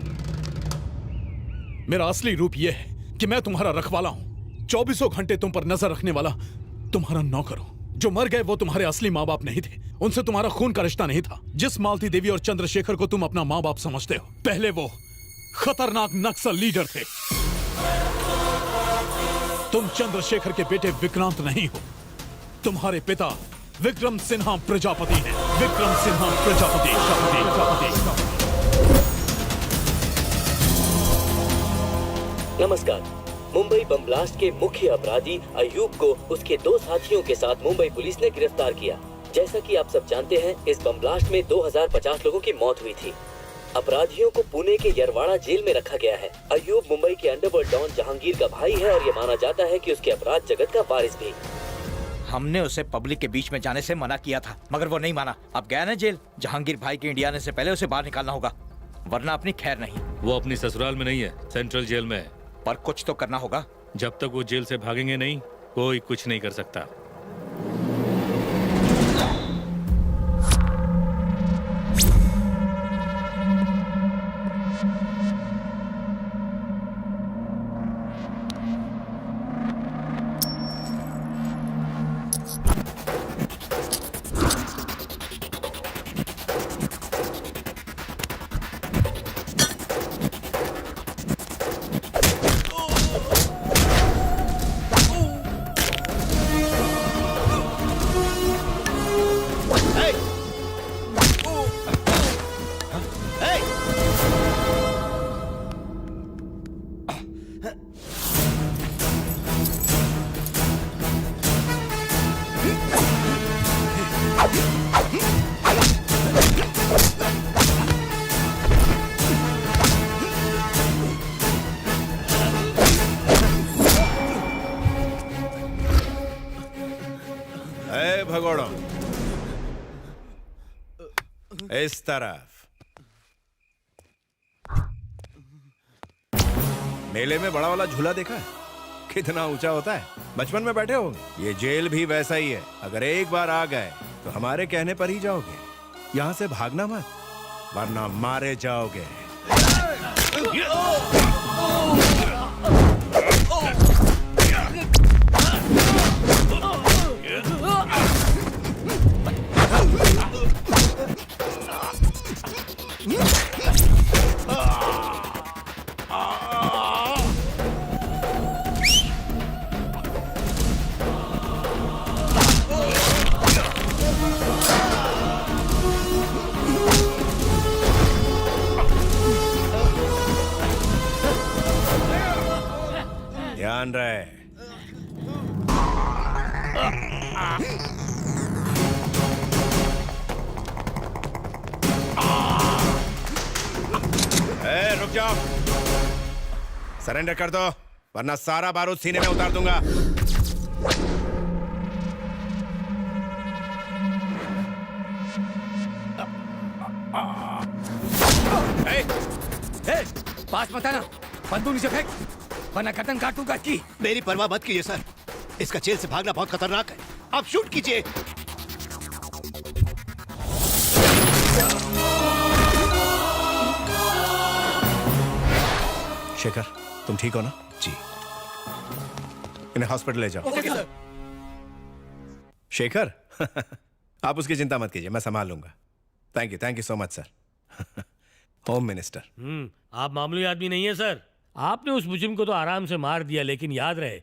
मेरा असली रूप यह है कि मैं तुम्हारा रखवाला हूं, 24 घंटे तुम पर नजर रखने वाला तुम्हारा नौकर हूं। जो मर गए वो तुम्हारे असली माँ बाप नहीं थे, उनसे तुम्हारा खून का रिश्ता नहीं था। जिस मालती देवी और चंद्रशेखर को तुम अपना माँ बाप समझते हो, पहले वो खतरनाक नक्सल लीडर थे। तुम चंद्रशेखर के बेटे विक्रांत नहीं हो, तुम्हारे पिता विक्रम सिन्हा प्रजापति हैं। विक्रम सिन्हा प्रजापति। नमस्कार। मुंबई बम ब्लास्ट के मुख्य अपराधी अयूब को उसके 2 साथियों के साथ मुंबई पुलिस ने गिरफ्तार किया। जैसा कि आप सब जानते हैं, इस बम ब्लास्ट में 2050 लोगों की मौत हुई थी। अपराधियों को पुणे के यरवाड़ा जेल में रखा गया है। अयूब मुंबई के अंडरवर्ल्ड डॉन जहांगीर का भाई है और ये माना जाता है कि उसके अपराध जगत का वारिस भी। हमने उसे पब्लिक के बीच में जाने से मना किया था, मगर वो नहीं माना। अब गया ना जेल। जहांगीर भाई के इंडिया आने से पहले उसे बाहर निकालना होगा, वरना अपनी खैर नहीं। वो अपनी ससुराल में नहीं है, सेंट्रल जेल में है। पर कुछ तो करना होगा। जब तक वो जेल से भागेंगे नहीं, कोई कुछ नहीं कर सकता। भगोड़ो इस तरफ। मेले में बड़ा वाला झूला देखा है? कितना ऊंचा होता है, बचपन में बैठे होंगे। ये जेल भी वैसा ही है, अगर एक बार आ गए तो हमारे कहने पर ही जाओगे। यहाँ से भागना मत, वरना मारे जाओगे। ध्यान रहे। रुक जाओ, सरेंडर कर दो वरना सारा बारूद सीने में उतार दूंगा। पास मत आना, बंदूक नीचे फेंक वरना गर्दन काट दूंगा इसकी। मेरी परवाह मत कीजिए सर, इसका जेल से भागना बहुत खतरनाक है। आप शूट कीजिए। शेखर, तुम ठीक हो ना? जी। इन्हें हॉस्पिटल ले जाओ। Okay sir. शेखर आप उसकी चिंता मत कीजिए, मैं संभाल लूंगा। Thank you so much sir. Home minister. आप मामूली आदमी नहीं है सर। आपने उस मुजरिम को तो आराम से मार दिया, लेकिन याद रहे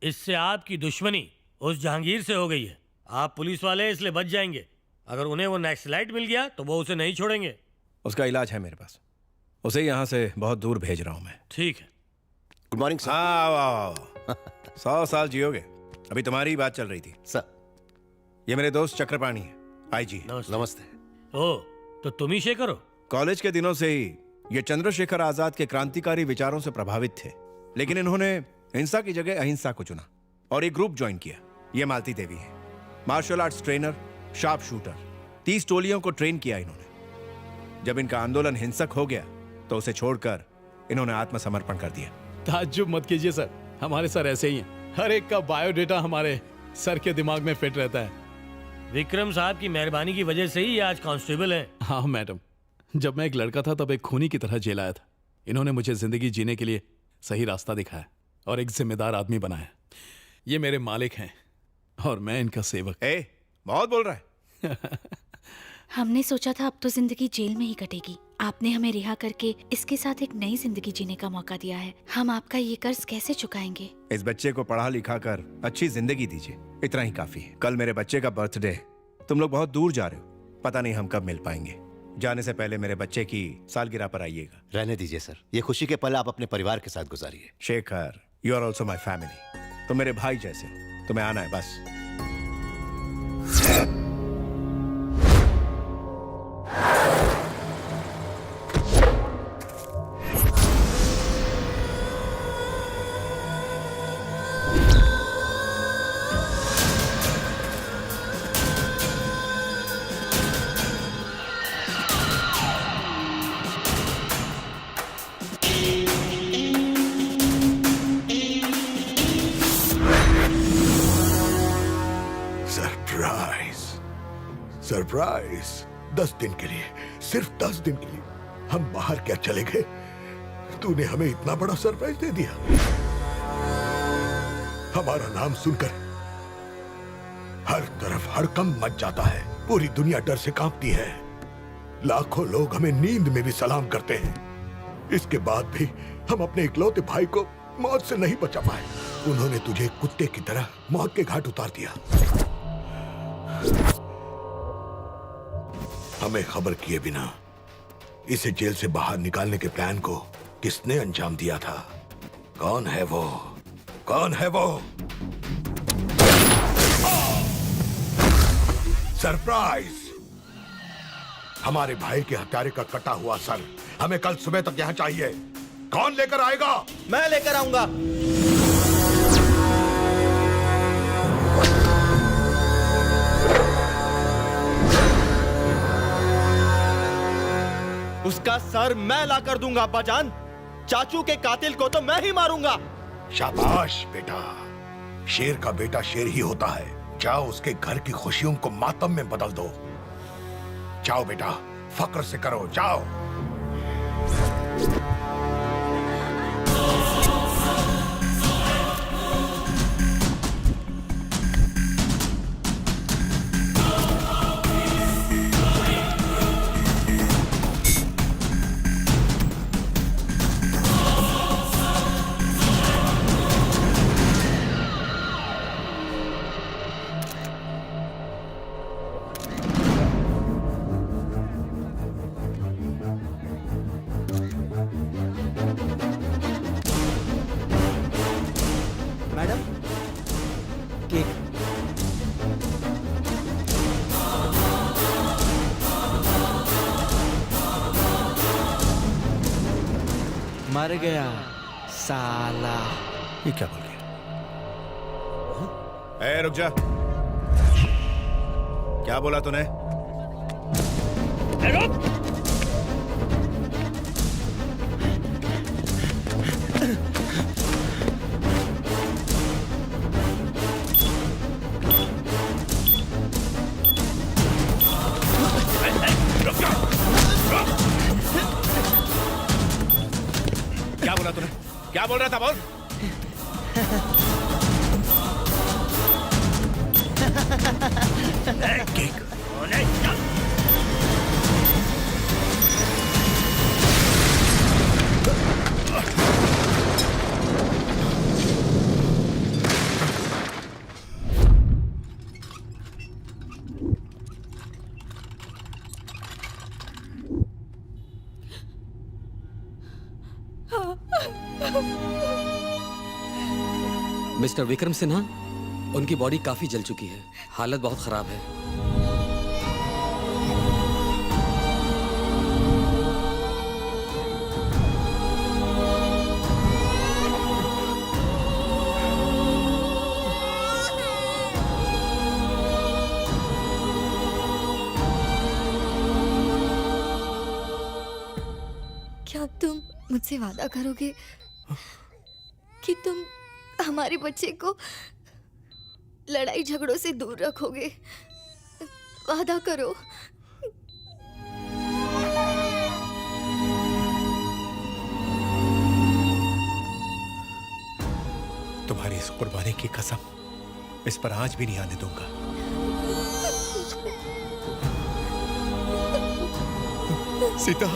इससे आपकी दुश्मनी उस जहांगीर से हो गई है। आप पुलिस वाले इसलिए बच जाएंगे। अगर उन्हें वो नक्सलाइट मिल गया तो वो उसे नहीं छोड़ेंगे। उसका इलाज है मेरे पास, उसे यहाँ से बहुत दूर भेज रहा हूँ मैं। ठीक है। Good morning sir. आओ 100 साल जियोगे। अभी तुम्हारी ही बात चल रही थी सर। ये मेरे दोस्त चक्रपाणी है, आईजी। नमस्ते। ओ, तो तुम ही शेखर हो? कॉलेज के दिनों से ही ये चंद्रशेखर आजाद के क्रांतिकारी विचारों से प्रभावित थे, लेकिन इन्होंने हिंसा की जगह अहिंसा को चुना और एक ग्रुप ज्वाइन किया। ये मालती देवी है, martial arts trainer, sharp shooter. 30 टोलियों को ट्रेन किया इन्होंने। जब इनका आंदोलन हिंसक हो गया तो उसे छोड़कर इन्होंने आत्मसमर्पण कर दिया। ताज्जुब मत कीजिए सर, हमारे सर ऐसे ही हैं। हर एक का बायोडेटा हमारे सर के दिमाग में फिट रहता है। विक्रम साहब की मेहरबानी की वजह से ही आज कांस्टेबल हैं। हाँ मैडम, जब मैं एक लड़का था तब एक खूनी की तरह जेल आया था। इन्होंने मुझे जिंदगी जीने के लिए सही रास्ता दिखाया और एक जिम्मेदार आदमी बनाया। ये मेरे मालिक हैं और मैं इनका सेवक। बहुत बोल रहा है। हमने सोचा था अब तो जिंदगी जेल में ही कटेगी। आपने हमें रिहा करके इसके साथ एक नई जिंदगी जीने का मौका दिया है। हम आपका ये कर्ज कैसे चुकाएंगे? इस बच्चे को पढ़ा लिखा कर अच्छी जिंदगी दीजिए, इतना ही काफी है। कल मेरे बच्चे का बर्थडे है, तुम लोग बहुत दूर जा रहे हो, पता नहीं हम कब मिल पाएंगे। जाने से पहले मेरे बच्चे की सालगिरह पर आइएगा। रहने दीजिए सर, ये खुशी के पल आप अपने परिवार के साथ गुजारिए। Shekhar, you are also my family. तुम मेरे भाई जैसे, तुम्हें आना है बस। सरप्राइज 10 दिन के लिए, सिर्फ 10 दिन के लिए हम बाहर क्या चले गए, तूने हमें इतना बड़ा सरप्राइज दे दिया। हमारा नाम सुनकर हर तरफ हड़कंप मच जाता है, पूरी दुनिया डर से कांपती है। लाखों लोग हमें नींद में भी सलाम करते हैं। इसके बाद भी हम अपने इकलौते भाई को मौत से नहीं बचा पाए। उन्होंने तुझे कुत्ते की तरह मौत के घाट उतार दिया। हमें खबर किए बिना इसे जेल से बाहर निकालने के प्लान को किसने अंजाम दिया था? कौन है वो? कौन है वो? सरप्राइज! हमारे भाई के हत्यारे का कटा हुआ सर हमें कल सुबह तक यहाँ चाहिए। कौन लेकर आएगा? मैं लेकर आऊंगा। उसका सर मैं ला कर दूंगा अब्बाजान। चाचू के कातिल को तो मैं ही मारूंगा। शाबाश बेटा, शेर का बेटा शेर ही होता है। जाओ उसके घर की खुशियों को मातम में बदल दो। जाओ बेटा, फक्र से करो, जाओ। मर गया साला। ये क्या बोल गया? ए, रुक जा। क्या बोला तूने? क्या बोला तूने? क्या बोल रहा था? बोल। मिस्टर विक्रम सिन्हा, उनकी बॉडी काफी जल चुकी है, हालत बहुत खराब है। क्या तुम मुझसे वादा करोगे कि तुम हमारे बच्चे को लड़ाई झगड़ों से दूर रखोगे? वादा करो। तुम्हारी इस कुर्बानी की कसम इस पर आंच भी नहीं आने दूंगा। सीता,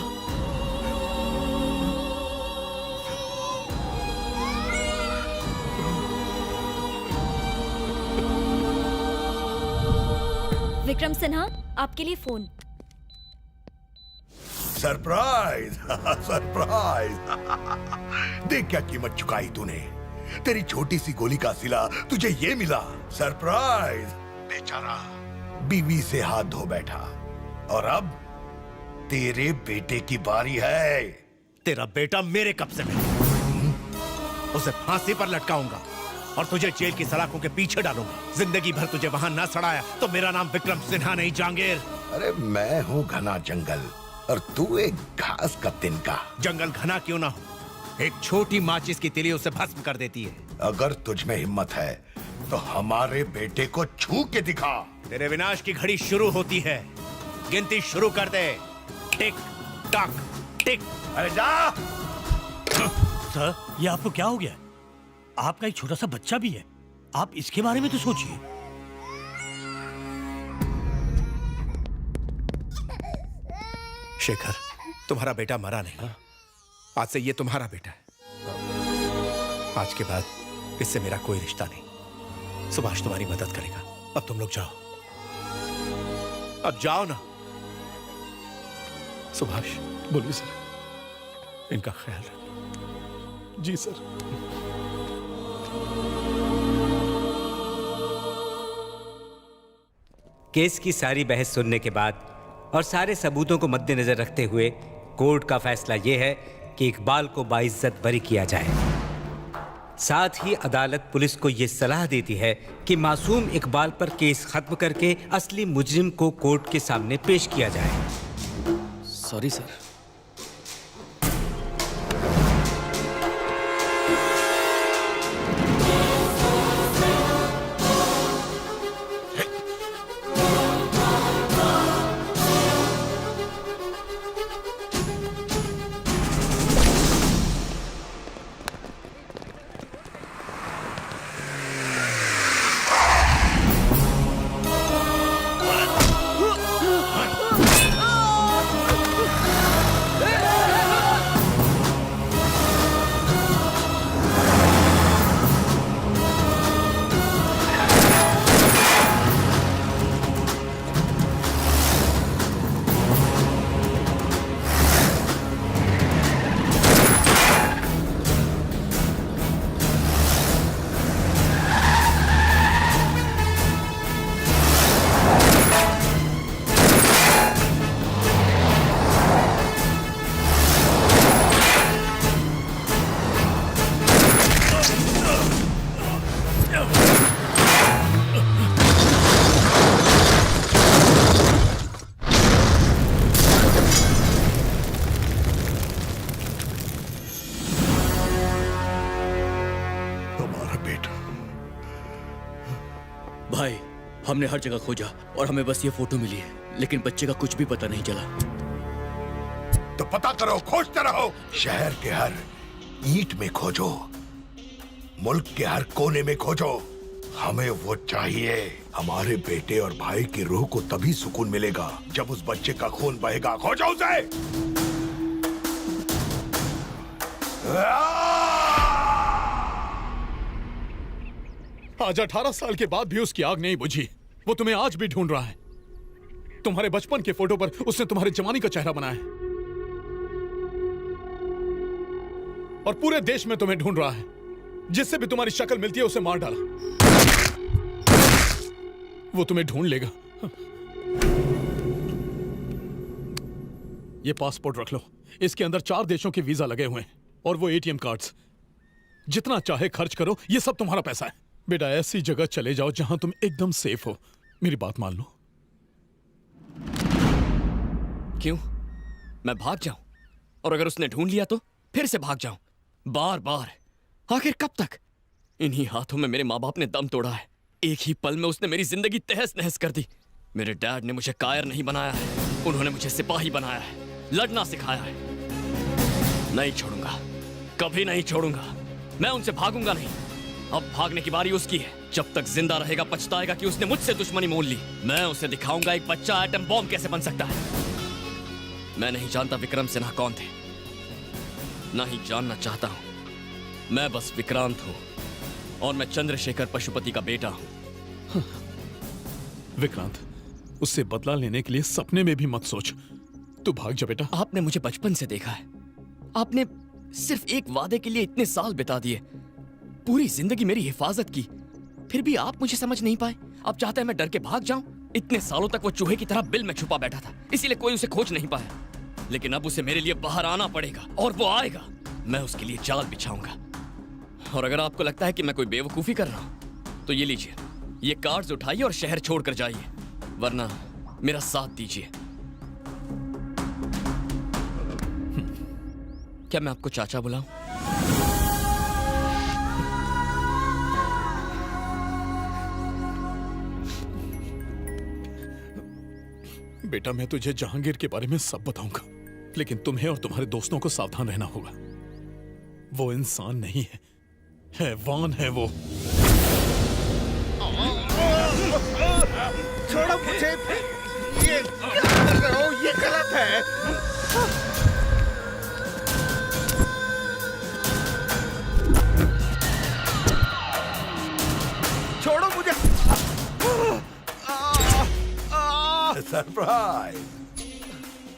विक्रम सिन्हा, आपके लिए फोन। Surprise surprise. देख क्या कीमत चुकाई तूने। तेरी छोटी सी गोली का सिला तुझे ये मिला। सरप्राइज। बेचारा बीवी से हाथ धो बैठा और अब तेरे बेटे की बारी है। तेरा बेटा मेरे कब्जे में, उसे फांसी पर लटकाऊंगा और तुझे जेल की सलाखों के पीछे डालूंगा। जिंदगी भर तुझे वहां ना सड़ाया तो मेरा नाम विक्रम सिन्हा नहीं, जहांगीर। अरे मैं हूँ घना जंगल और तू एक घास का तिनका। जंगल घना क्यों ना हो, एक छोटी माचिस की तिली उसे भस्म कर देती है। अगर तुझ में हिम्मत है तो हमारे बेटे को छू के दिखा। तेरे विनाश की घड़ी शुरू होती है, गिनती शुरू कर दे। टिक टक टिक। अरे जा। सर, ये आपको क्या हो गया? आपका एक छोटा सा बच्चा भी है, आप इसके बारे में तो सोचिए। शेखर, तुम्हारा बेटा मरा नहीं, आज से ये तुम्हारा बेटा है। आज के बाद इससे मेरा कोई रिश्ता नहीं। सुभाष तुम्हारी मदद करेगा। अब तुम लोग जाओ, अब जाओ ना। सुभाष। बोलिए सर। इनका ख्याल रखो। जी सर। केस की सारी बहस सुनने के बाद और सारे सबूतों को मद्देनजर रखते हुए कोर्ट का फैसला यह है कि इकबाल को बाइज्जत बरी किया जाए। साथ ही अदालत पुलिस को यह सलाह देती है कि मासूम इकबाल पर केस खत्म करके असली मुजरिम को कोर्ट के सामने पेश किया जाए। Sorry sir. हमने हर जगह खोजा और हमें बस ये फोटो मिली है, लेकिन बच्चे का कुछ भी पता नहीं चला। तो पता करो, खोजते रहो। शहर के हर ईंट में खोजो, मुल्क के हर कोने में खोजो। हमें वो चाहिए। हमारे बेटे और भाई की रूह को तभी सुकून मिलेगा जब उस बच्चे का खून बहेगा। खोजो उसे। आज 18 साल के बाद भी उसकी आग नहीं बुझी। वो तुम्हें आज भी ढूंढ रहा है। तुम्हारे बचपन के फोटो पर उसने तुम्हारे जवानी का चेहरा बनाया है और पूरे देश में तुम्हें ढूंढ रहा है। जिससे भी तुम्हारी शक्ल मिलती है उसे मार डाला। वो तुम्हें ढूंढ लेगा। ये पासपोर्ट रख लो। इसके अंदर 4 देशों के वीजा लगे हुए हैं और वो एटीएम कार्ड्स। जितना चाहे खर्च करो, ये सब तुम्हारा पैसा है। बेटा, ऐसी जगह चले जाओ जहां तुम एकदम सेफ हो। मेरी बात मान लो। क्यों? मैं भाग जाऊं? और अगर उसने ढूंढ लिया तो फिर से भाग जाऊं? बार बार? आखिर कब तक? इन्हीं हाथों में मेरे माँ बाप ने दम तोड़ा है। एक ही पल में उसने मेरी जिंदगी तहस नहस कर दी। मेरे डैड ने मुझे कायर नहीं बनाया है, उन्होंने मुझे सिपाही बनाया है, लड़ना सिखाया है। नहीं छोड़ूंगा, कभी नहीं छोड़ूंगा। मैं उनसे भागूंगा नहीं। अब भागने की बारी उसकी है। जब तक जिंदा रहेगा पछताएगा कि उसने मुझसे दुश्मनी मोल ली। मैं उसे दिखाऊंगा एक बच्चा एटम बॉम्ब कैसे बन सकता है। मैं नहीं जानता विक्रम सिन्हा कौन थे, ना ही जानना चाहता हूं। मैं बस विक्रांत हूं और मैं चंद्रशेखर पशुपति का बेटा हूं। विक्रांत, उससे बदला लेने के लिए सपने में भी मत सोच। तू भाग जा बेटा। आपने मुझे बचपन से देखा है। आपने सिर्फ एक वादे के लिए इतने साल बिता दिए, पूरी जिंदगी मेरी हिफाजत की, फिर भी आप मुझे समझ नहीं पाए। आप चाहते हैं मैं डर के भाग जाऊं? इतने सालों तक वो चूहे की तरह बिल में छुपा बैठा था, इसीलिए कोई उसे खोज नहीं पाया। लेकिन अब उसे मेरे लिए बाहर आना पड़ेगा और वो आएगा। मैं उसके लिए जाल बिछाऊंगा। और अगर आपको लगता है कि मैं कोई बेवकूफी कर रहा हूं तो ये लीजिए, ये कार्ड्स उठाइए और शहर छोड़कर जाइए, वरना मेरा साथ दीजिए। क्या मैं आपको चाचा बुलाऊं? बेटा, मैं तुझे जहांगीर के बारे में सब बताऊंगा, लेकिन तुम्हें और तुम्हारे दोस्तों को सावधान रहना होगा। वो इंसान नहीं है, हैवान है वो। छोड़ो मुझे। ये क्या कर रहे हो? ये गलत है। छोड़ो मुझे। सरप्राइज!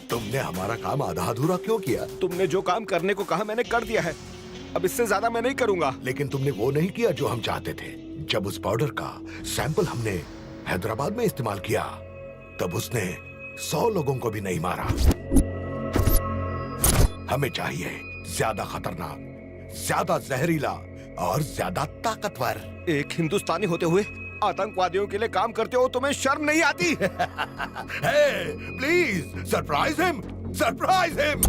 तुमने हमारा काम आधा अधूरा क्यों किया? तुमने जो काम करने को कहा मैंने कर दिया है। अब इससे ज्यादा मैं नहीं करूंगा। लेकिन तुमने वो नहीं किया जो हम चाहते थे। जब उस पाउडर का सैंपल हमने हैदराबाद में इस्तेमाल किया, तब उसने 100 लोगों को भी नहीं मारा। हमें चाहिए ज्यादा खतरनाक, ज्यादा जहरीला और ज्यादा ताकतवर। एक हिंदुस्तानी होते हुए आतंकवादियों के लिए काम करते हो, तुम्हें शर्म नहीं आती? Please surprise him, surprise him.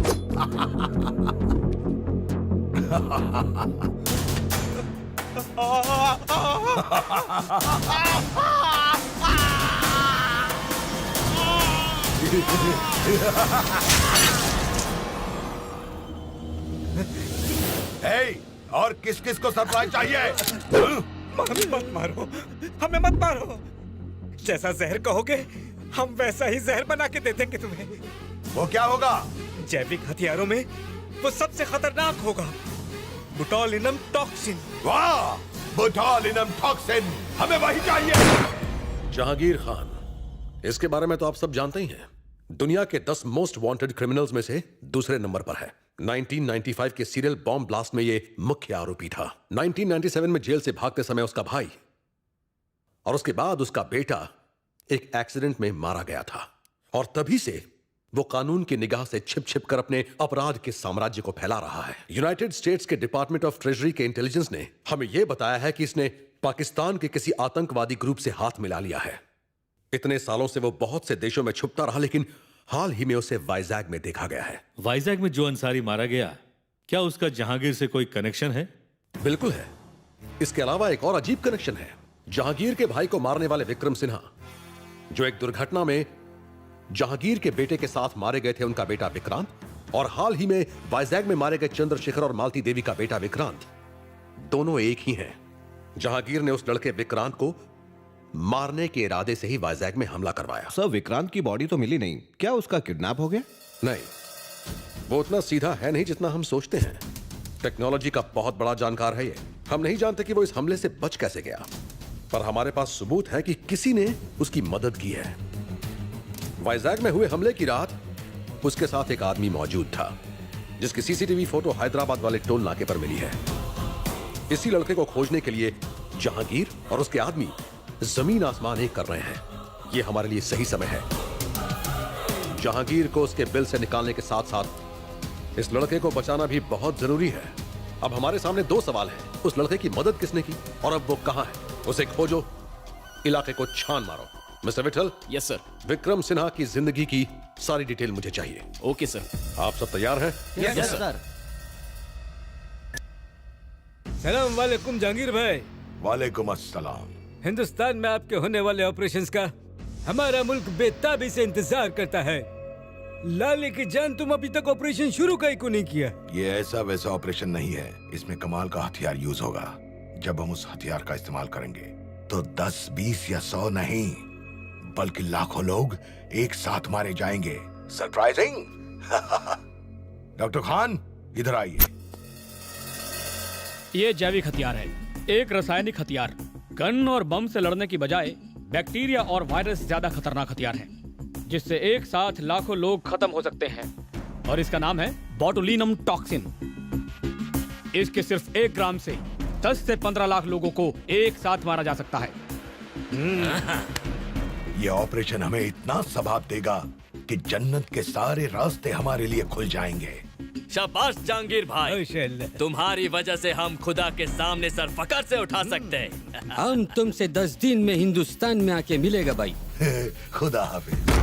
और किस किस को सरप्राइज चाहिए? मत मारो, हमें मत मारो। जैसा जहर कहोगे हम वैसा ही जहर बना के दे देंगे तुम्हें। वो क्या होगा? जैविक हथियारों में वो सबसे खतरनाक होगा, बोटुलिनम टॉक्सिन। वाह, बोटुलिनम टॉक्सिन, हमें वही चाहिए। जहांगीर खान, इसके बारे में तो आप सब जानते ही हैं। दुनिया के 10 मोस्ट वांटेड क्रिमिनल्स में से दूसरे नंबर पर है। 1995 के सीरियल बॉम्ब ब्लास्ट में ये मुख्य आरोपी था। 1997 में जेल से भागते समय उसका भाई और उसके बाद उसका बेटा एक एक्सीडेंट में मारा गया था। और तभी से वो कानून की निगाह से छिप छिप कर अपने अपराध के साम्राज्य को फैला रहा है। यूनाइटेड स्टेट्स के डिपार्टमेंट ऑफ ट्रेजरी के इंटेलिजेंस ने हमें यह बताया है कि इसने पाकिस्तान के किसी आतंकवादी ग्रुप से हाथ मिला लिया है। इतने सालों से वो बहुत से देशों में छुपता रहा, लेकिन हाल ही में उसे वाइजैग में देखा गया है। वाइजैग में जो अंसारी मारा गया, क्या उसका जहांगीर से कोई कनेक्शन है? बिल्कुल है। इसके अलावा एक और अजीब कनेक्शन है। जहांगीर के भाई को मारने वाले विक्रम सिन्हा, जो एक दुर्घटना में जहांगीर के बेटे के साथ मारे गए थे, उनका बेटा विक्रांत, और हाल ही में वाइजैग में मारे गए चंद्रशेखर और मालती देवी का बेटा विक्रांत, दोनों एक ही हैं। जहांगीर ने उस लड़के विक्रांत को मारने के इरादे से ही वाइजैग में हमला करवाया। सर, विक्रांत की बॉडी तो मिली नहीं, क्या उसका किडनैप हो गया? नहीं, वो उतना सीधा है नहीं जितना हम सोचते हैं। टेक्नोलॉजी का बहुत बड़ा जानकार है ये। हम नहीं जानते कि वो इस हमले से बच कैसे गया, पर हमारे पास सबूत है कि किसी ने उसकी मदद की है। वाइजैग में हुए हमले की रात उसके साथ एक आदमी मौजूद था, जिसकी सीसीटीवी फोटो हैदराबाद वाले टोल नाके पर मिली है। इसी लड़के को खोजने के लिए जहांगीर और उसके आदमी जमीन आसमान एक कर रहे हैं। यह हमारे लिए सही समय है। जहांगीर को उसके बिल से निकालने के साथ साथ इस लड़के को बचाना भी बहुत जरूरी है। अब हमारे सामने दो सवाल हैं। उस लड़के की मदद किसने की और अब वो कहां है? उसे खोजो, इलाके को छान मारो। Mister Vithal. Yes sir. Vikram Sinha की जिंदगी की सारी डिटेल मुझे चाहिए। Okay sir. आप सब तैयार हैं? Yes sir. सलाम वालेकुम जहांगीर भाई। वालेकुम अस्सलाम। हिंदुस्तान में आपके होने वाले ऑपरेशंस का हमारा मुल्क बेताबी से इंतजार करता है। लाले की जान, तुम अभी तक ऑपरेशन शुरू का ही को नहीं किया। ये ऐसा वैसा ऑपरेशन नहीं है, इसमें कमाल का हथियार यूज होगा। जब हम उस हथियार का इस्तेमाल करेंगे तो 10, 20 या 100 नहीं, बल्कि लाखों लोग एक साथ मारे जाएंगे। सरप्राइजिंग। डॉक्टर खान, इधर आइए। ये जैविक हथियार है, एक रासायनिक हथियार। गन और बम से लड़ने की बजाय बैक्टीरिया और वायरस ज्यादा खतरनाक हथियार है, जिससे एक साथ लाखों लोग खत्म हो सकते हैं। और इसका नाम है बोटुलिनम टॉक्सिन। इसके सिर्फ 1 ग्राम से 10 से 15 लाख लोगों को एक साथ मारा जा सकता है। ये ऑपरेशन हमें इतना सवाब देगा कि जन्नत के सारे रास्ते हमारे लिए खुल जाएंगे। शाबाश जहांगीर भाई, तुम्हारी वजह से हम खुदा के सामने सर फकर से उठा सकते हैं। हम तुमसे 10 दिन में हिंदुस्तान में आके मिलेगा भाई। खुदा हाफिज।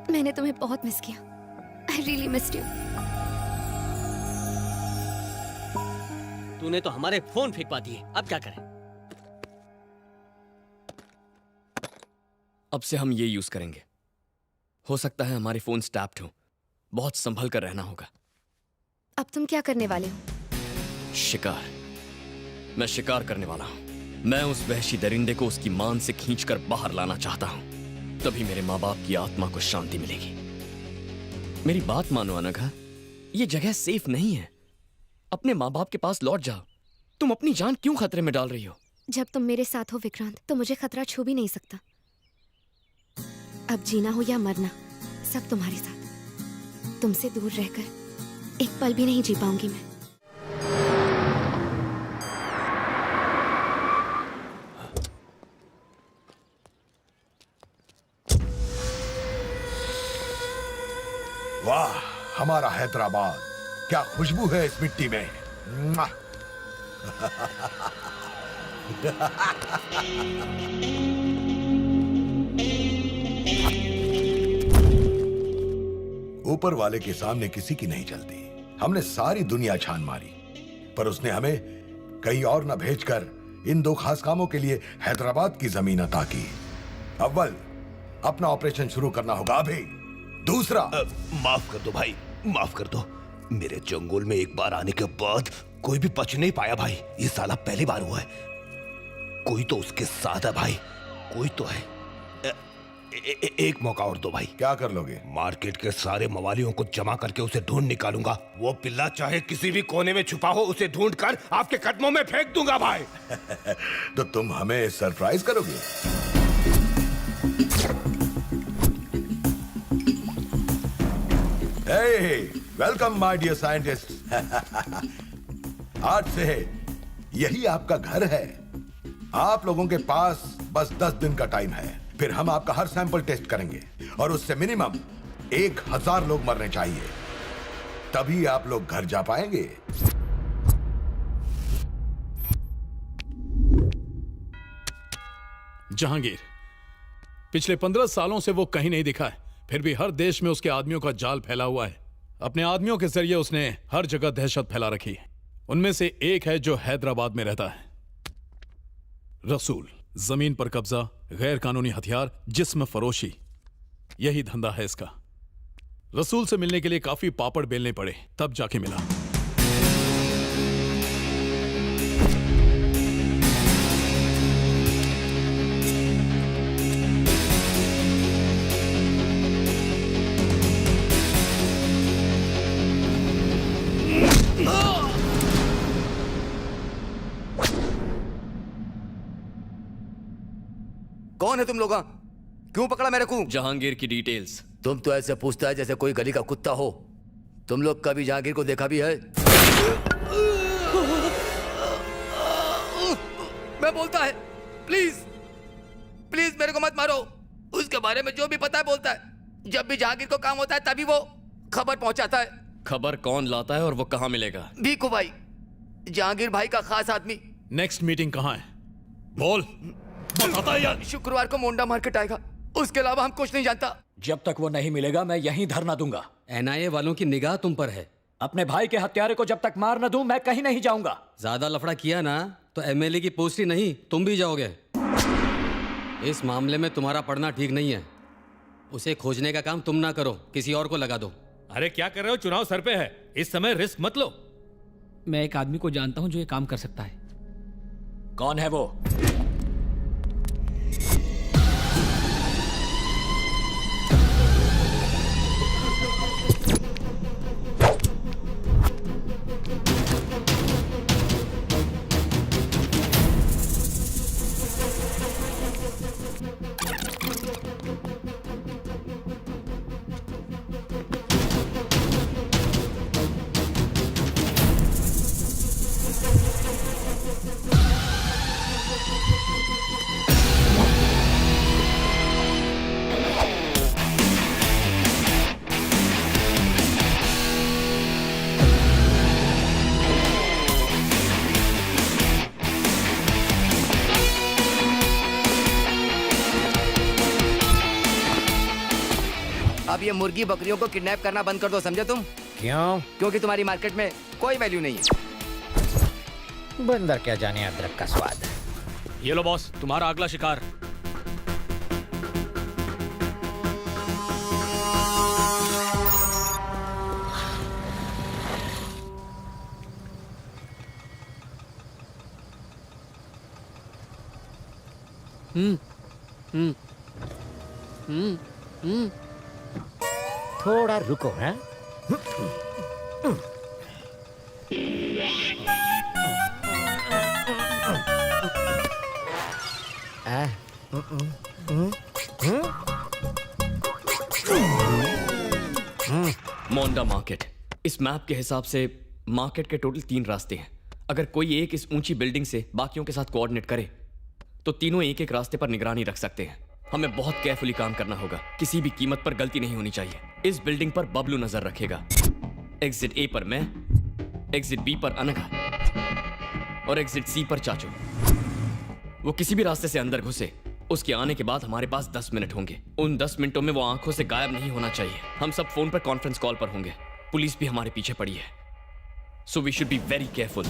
मैंने तुम्हें बहुत मिस किया। I really missed you. तूने तो हमारे फोन फेंकवा दिए, अब क्या करें? अब से हम ये यूज करेंगे। हो सकता है हमारे फोन टैप्ड हो, बहुत संभल कर रहना होगा। अब तुम क्या करने वाले हो? शिकार। मैं शिकार करने वाला हूं। मैं उस वहशी दरिंदे को उसकी मान से खींचकर बाहर लाना चाहता हूं। तभी मेरे माँ बाप की आत्मा को शांति मिलेगी। मेरी बात मानो अनघा, ये जगह सेफ नहीं है। अपने माँ बाप के पास लौट जाओ। तुम अपनी जान क्यों खतरे में डाल रही हो? जब तुम मेरे साथ हो विक्रांत, तो मुझे खतरा छू भी नहीं सकता। अब जीना हो या मरना, सब तुम्हारे साथ। तुमसे दूर रहकर एक पल भी नहीं जी पाऊंगी मैं। वाह, हमारा हैदराबाद, क्या खुशबू है इस मिट्टी में। ऊपर वाले के सामने किसी की नहीं चलती। हमने सारी दुनिया छान मारी, पर उसने हमें कहीं और न भेजकर इन 2 खास कामों के लिए हैदराबाद की जमीन अता की। अव्वल, अपना ऑपरेशन शुरू करना होगा अभी। दूसरा, माफ कर दो भाई, माफ कर दो। मेरे जंगल में एक बार आने के बाद कोई भी बच नहीं पाया भाई। ये साला पहली बार हुआ है। कोई तो उसके साथ है भाई, कोई तो है। एक मौका और दो भाई। क्या कर लोगे? मार्केट के सारे मवालियों को जमा करके उसे ढूंढ निकालूंगा। वो पिल्ला चाहे किसी भी कोने में छुपा हो, उसे ढूंढ कर आपके कदमों में फेंक दूंगा भाई। तो तुम हमें सरप्राइज करोगे? Welcome my dear scientist. आज से यही आपका घर है। आप लोगों के पास बस 10 दिन का टाइम है। फिर हम आपका हर सैंपल टेस्ट करेंगे और उससे मिनिमम 1000 लोग मरने चाहिए, तभी आप लोग घर जा पाएंगे। जहांगीर, पिछले 15 सालों से वो कहीं नहीं दिखा है, फिर भी हर देश में उसके आदमियों का जाल फैला हुआ है। अपने आदमियों के जरिए उसने हर जगह दहशत फैला रखी है। उनमें से एक है जो हैदराबाद में रहता है, रसूल। जमीन पर कब्जा, गैर कानूनी हथियार, जिस्म फरोशी, यही धंधा है इसका। रसूल से मिलने के लिए काफी पापड़ बेलने पड़े, तब जाके मिला। कौन है तुम लोग? क्यों पकड़ा मेरे को? जहांगीर की डिटेल्स। तुम तो ऐसे पूछता है जैसे कोई गली का कुत्ता हो। तुम लोग कभी जहांगीर को देखा भी है? मैं बोलता है, प्लीज प्लीज मेरे को मत मारो। उसके बारे में जो भी पता है बोलता है। जब भी जहांगीर को काम होता है तभी वो खबर पहुंचाता है। खबर कौन लाता है और वो कहाँ मिलेगा? भीखू भाई, जहांगीर भाई का खास आदमी। नेक्स्ट मीटिंग कहाँ है? बोल। बताता है यार। शुक्रवार को मोंडा मार्केट आएगा, उसके अलावा हम कुछ नहीं जानता। जब तक वो नहीं मिलेगा मैं यहीं धरना दूंगा। एनआईए वालों की निगाह तुम पर है। अपने भाई के हत्यारे को जब तक मार न दूं मैं कहीं नहीं जाऊंगा। ज्यादा लफड़ा किया ना तो एमएलए की पोस्ट ही नहीं, तुम भी जाओगे। इस मामले में तुम्हारा पढ़ना ठीक नहीं है। उसे खोजने का काम तुम ना करो, किसी और को लगा दो। अरे क्या कर रहे हो? चुनाव सर पे है, इस समय रिस्क मत लो। मैं एक आदमी को जानता हूं जो ये काम कर सकता है। कौन है वो? अब ये मुर्गी बकरियों को किडनैप करना बंद कर दो, समझे तुम? क्यों? क्योंकि तुम्हारी मार्केट में कोई वैल्यू नहीं है। बंदर क्या जाने अदरक का स्वाद। ये लो बॉस, तुम्हारा अगला शिकार। थोड़ा रुको। हैं? मोंडा मार्केट। इस मैप के हिसाब से मार्केट के टोटल 3 रास्ते हैं। अगर कोई एक इस ऊंची बिल्डिंग से बाकियों के साथ कोऑर्डिनेट करे तो तीनों एक एक रास्ते पर निगरानी रख सकते हैं। हमें बहुत केयरफुली काम करना होगा, किसी भी कीमत पर गलती नहीं होनी चाहिए। इस बिल्डिंग पर बबलू नजर रखेगा, एग्जिट ए पर मैं, एग्जिट बी पर अनघा और एग्जिट सी पर चाचू। वो किसी भी रास्ते से अंदर घुसे, उसके आने के बाद हमारे पास 10 मिनट होंगे। उन 10 मिनटों में वो आंखों से गायब नहीं होना चाहिए। हम सब फोन पर कॉन्फ्रेंस कॉल पर होंगे। पुलिस भी हमारे पीछे पड़ी है, so we should be very careful.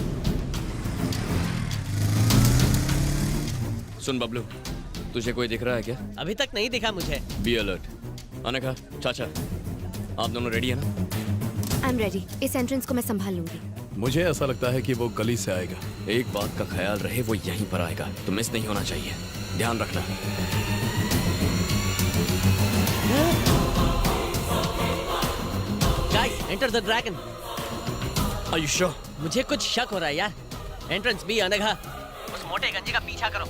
सुन बबलू, तुझे कोई दिख रहा है क्या? अभी तक नहीं दिखा मुझे। Be alert. अनघा, चाचा, आप दोनों रेडी है ना? I am ready. इस एंट्रेंस को मैं संभाल लूंगी। मुझे ऐसा लगता है कि वो गली से आएगा। एक बात का ख्याल रहे, वो यहीं पर आएगा, तो मिस नहीं होना चाहिए। ध्यान रखना। Guys, enter the dragon. Are you sure? मुझे कुछ शक हो रहा है यार। Entrance B Anagha. उस मोटे गंजे का पीछा करो।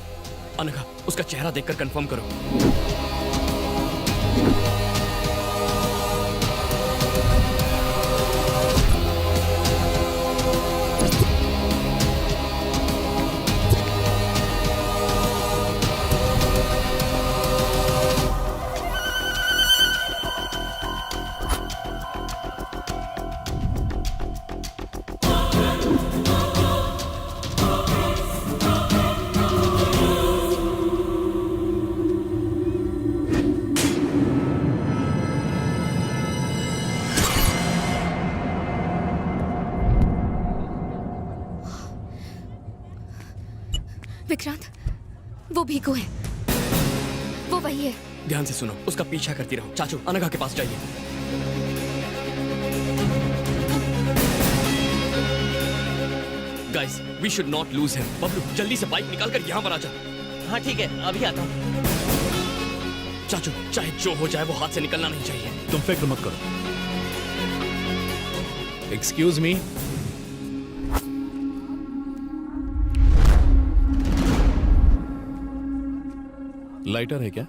अनघा, उसका चेहरा देखकर कंफर्म करो। विक्रांत, वो भीखू है, वो वही है। ध्यान से सुनो, उसका पीछा करती रहो। चाचू, अनघा के पास जाइए। Guys, we should not lose him. Bablu, जल्दी से बाइक निकाल कर यहाँ पर आ जा। हाँ ठीक है, अभी आता हूँ। चाचू, चाहे जो हो जाए वो हाथ से निकलना नहीं चाहिए। तुम फिक्र मत करो। Excuse me. लाइटर है क्या?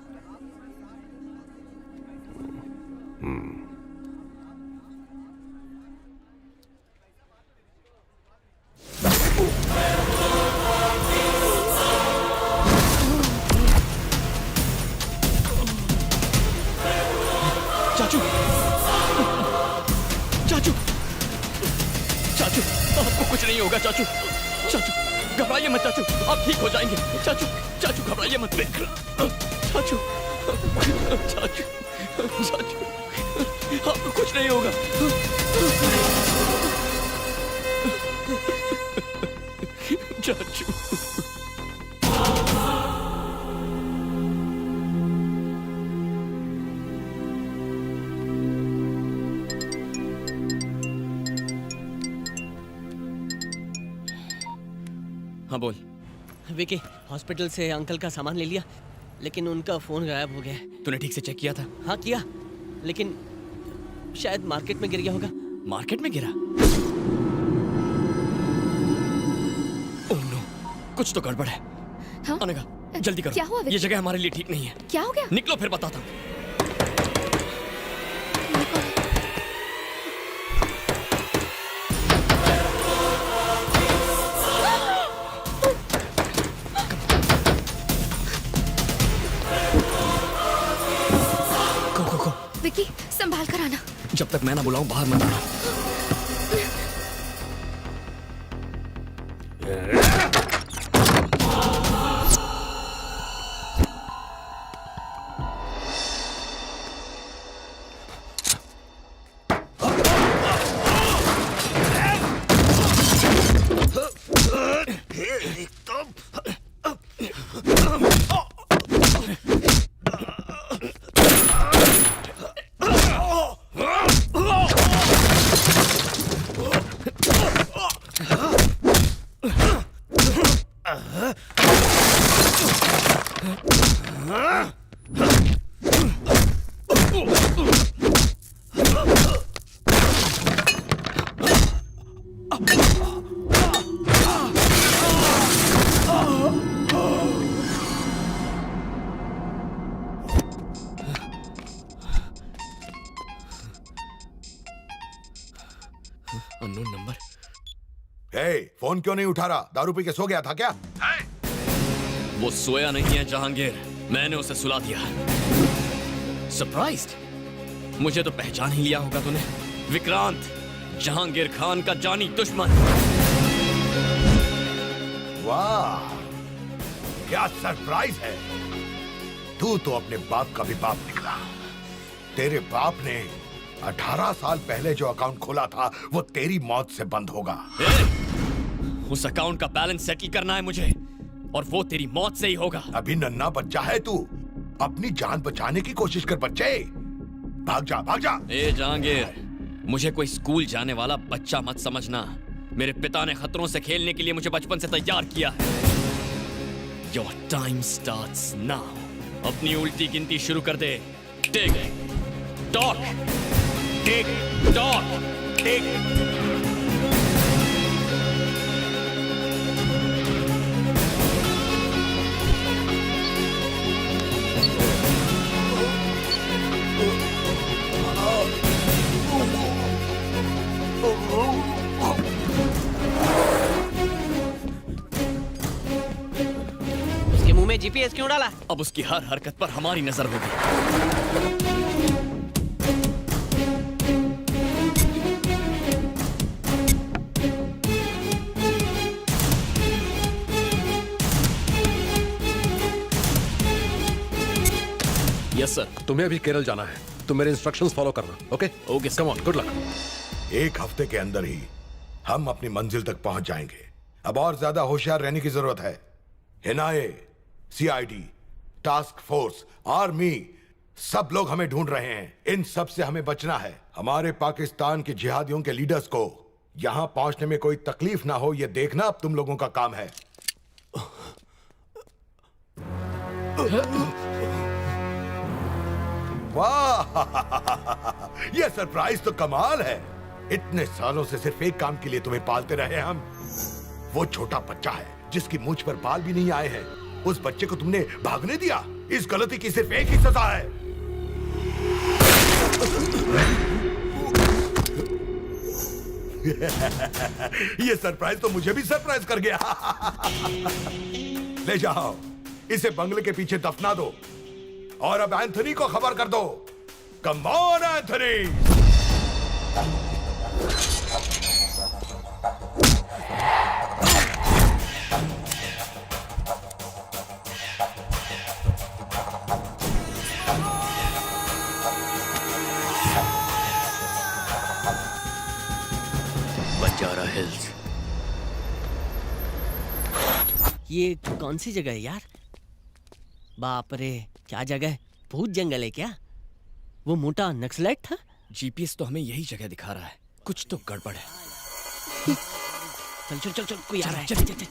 चाचू, चाचू, चाचू, आपको कुछ नहीं होगा चाचू। चाचू, घबराइए मत चाचू, आप ठीक हो जाएंगे। चाचू, चाचू घबराइए मत। चाचू, चाचू, चाचू, आपको कुछ नहीं होगा। चाचू, हाँ बोल। विकी, हॉस्पिटल से अंकल का सामान ले लिया, लेकिन उनका फोन गायब हो गया है। तूने ठीक से चेक किया था? हाँ किया, लेकिन शायद मार्केट में गिर गया होगा। मार्केट में गिरा? ओह नो, कुछ तो गड़बड़ है। हाँ? अनघा, जल्दी करो। क्या हुआ विकी? ये जगह हमारे लिए ठीक नहीं है। क्या हो गया? निकलो, फिर बताता हूँ। विकी, संभाल कर आना। जब तक मैं ना बुलाऊं बाहर मत आना। Unknown number. फोन क्यों नहीं उठा रहा? दारू पी के सो गया था क्या? वो सोया नहीं है जहांगीर, मैंने उसे सुला दिया। सरप्राइज्ड? मुझे तो पहचान ही लिया होगा तूने। विक्रांत, जहांगीर खान का जानी दुश्मन। वाह, क्या सरप्राइज है। तू तो अपने बाप का भी बाप निकला। तेरे बाप ने 18 साल पहले जो अकाउंट खोला था वो तेरी मौत से बंद होगा। उस अकाउंट का बैलेंस सेटल करना है मुझे, और वो तेरी मौत से ही होगा। अभी नन्हा बच्चा है तू, अपनी जान बचाने की कोशिश कर बच्चे। भाग जा, भाग जा। ए जहांगीर, मुझे कोई स्कूल जाने वाला बच्चा मत समझना। मेरे पिता ने खतरों से खेलने के लिए मुझे बचपन से तैयार किया है। Your time starts now. अपनी उल्टी गिनती शुरू कर दे। टिक टॉक, टिक टॉक, टिक। उसके मुंह में जीपीएस क्यों डाला? अब उसकी हर हरकत पर हमारी नजर होगी। Yes sir. तुम्हें अभी केरल जाना है, तुम मेरे इंस्ट्रक्शंस फॉलो करना। Okay okay, come on, good luck. एक हफ्ते के अंदर ही हम अपनी मंजिल तक पहुंच जाएंगे। अब और ज्यादा होशियार रहने की जरूरत है। NIA, CID, task force, army, सब लोग हमें ढूंढ रहे हैं। इन सब से हमें बचना है। हमारे पाकिस्तान के जिहादियों के लीडर्स को यहां पहुंचने में कोई तकलीफ ना हो, यह देखना अब तुम लोगों का काम है। वाह, यह सरप्राइज तो कमाल है। इतने सालों से सिर्फ एक काम के लिए तुम्हें पालते रहे हम। वो छोटा बच्चा है जिसकी मूंछ पर बाल भी नहीं आए हैं। उस बच्चे को तुमने भागने दिया। इस गलती की सिर्फ एक ही सजा है। ये सरप्राइज तो मुझे भी सरप्राइज कर गया। ले जाओ, इसे बंगले के पीछे दफना दो और अब एंथनी को खबर कर दो। Come on Anthony. Banjara hills. ये कौन सी जगह है यार? बाप रे, क्या जगह है? भूत जंगल है क्या? वो मोटा नक्सलाइट था? जीपीएस तो हमें यही जगह दिखा रहा है। कुछ तो गड़बड़ है। चल चल चल चल, कोई आ रहा है। चल चल चल।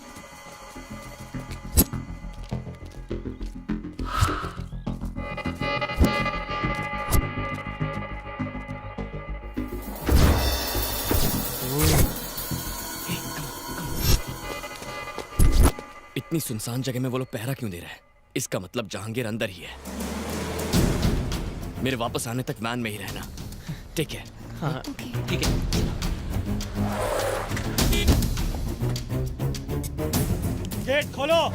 इतनी सुनसान जगह में वो लोग पहरा क्यों दे रहे हैं? इसका मतलब जहांगीर अंदर ही है। मेरे वापस आने तक वैन में ही रहना, ठीक है? हाँ ठीक है। गेट खोलो।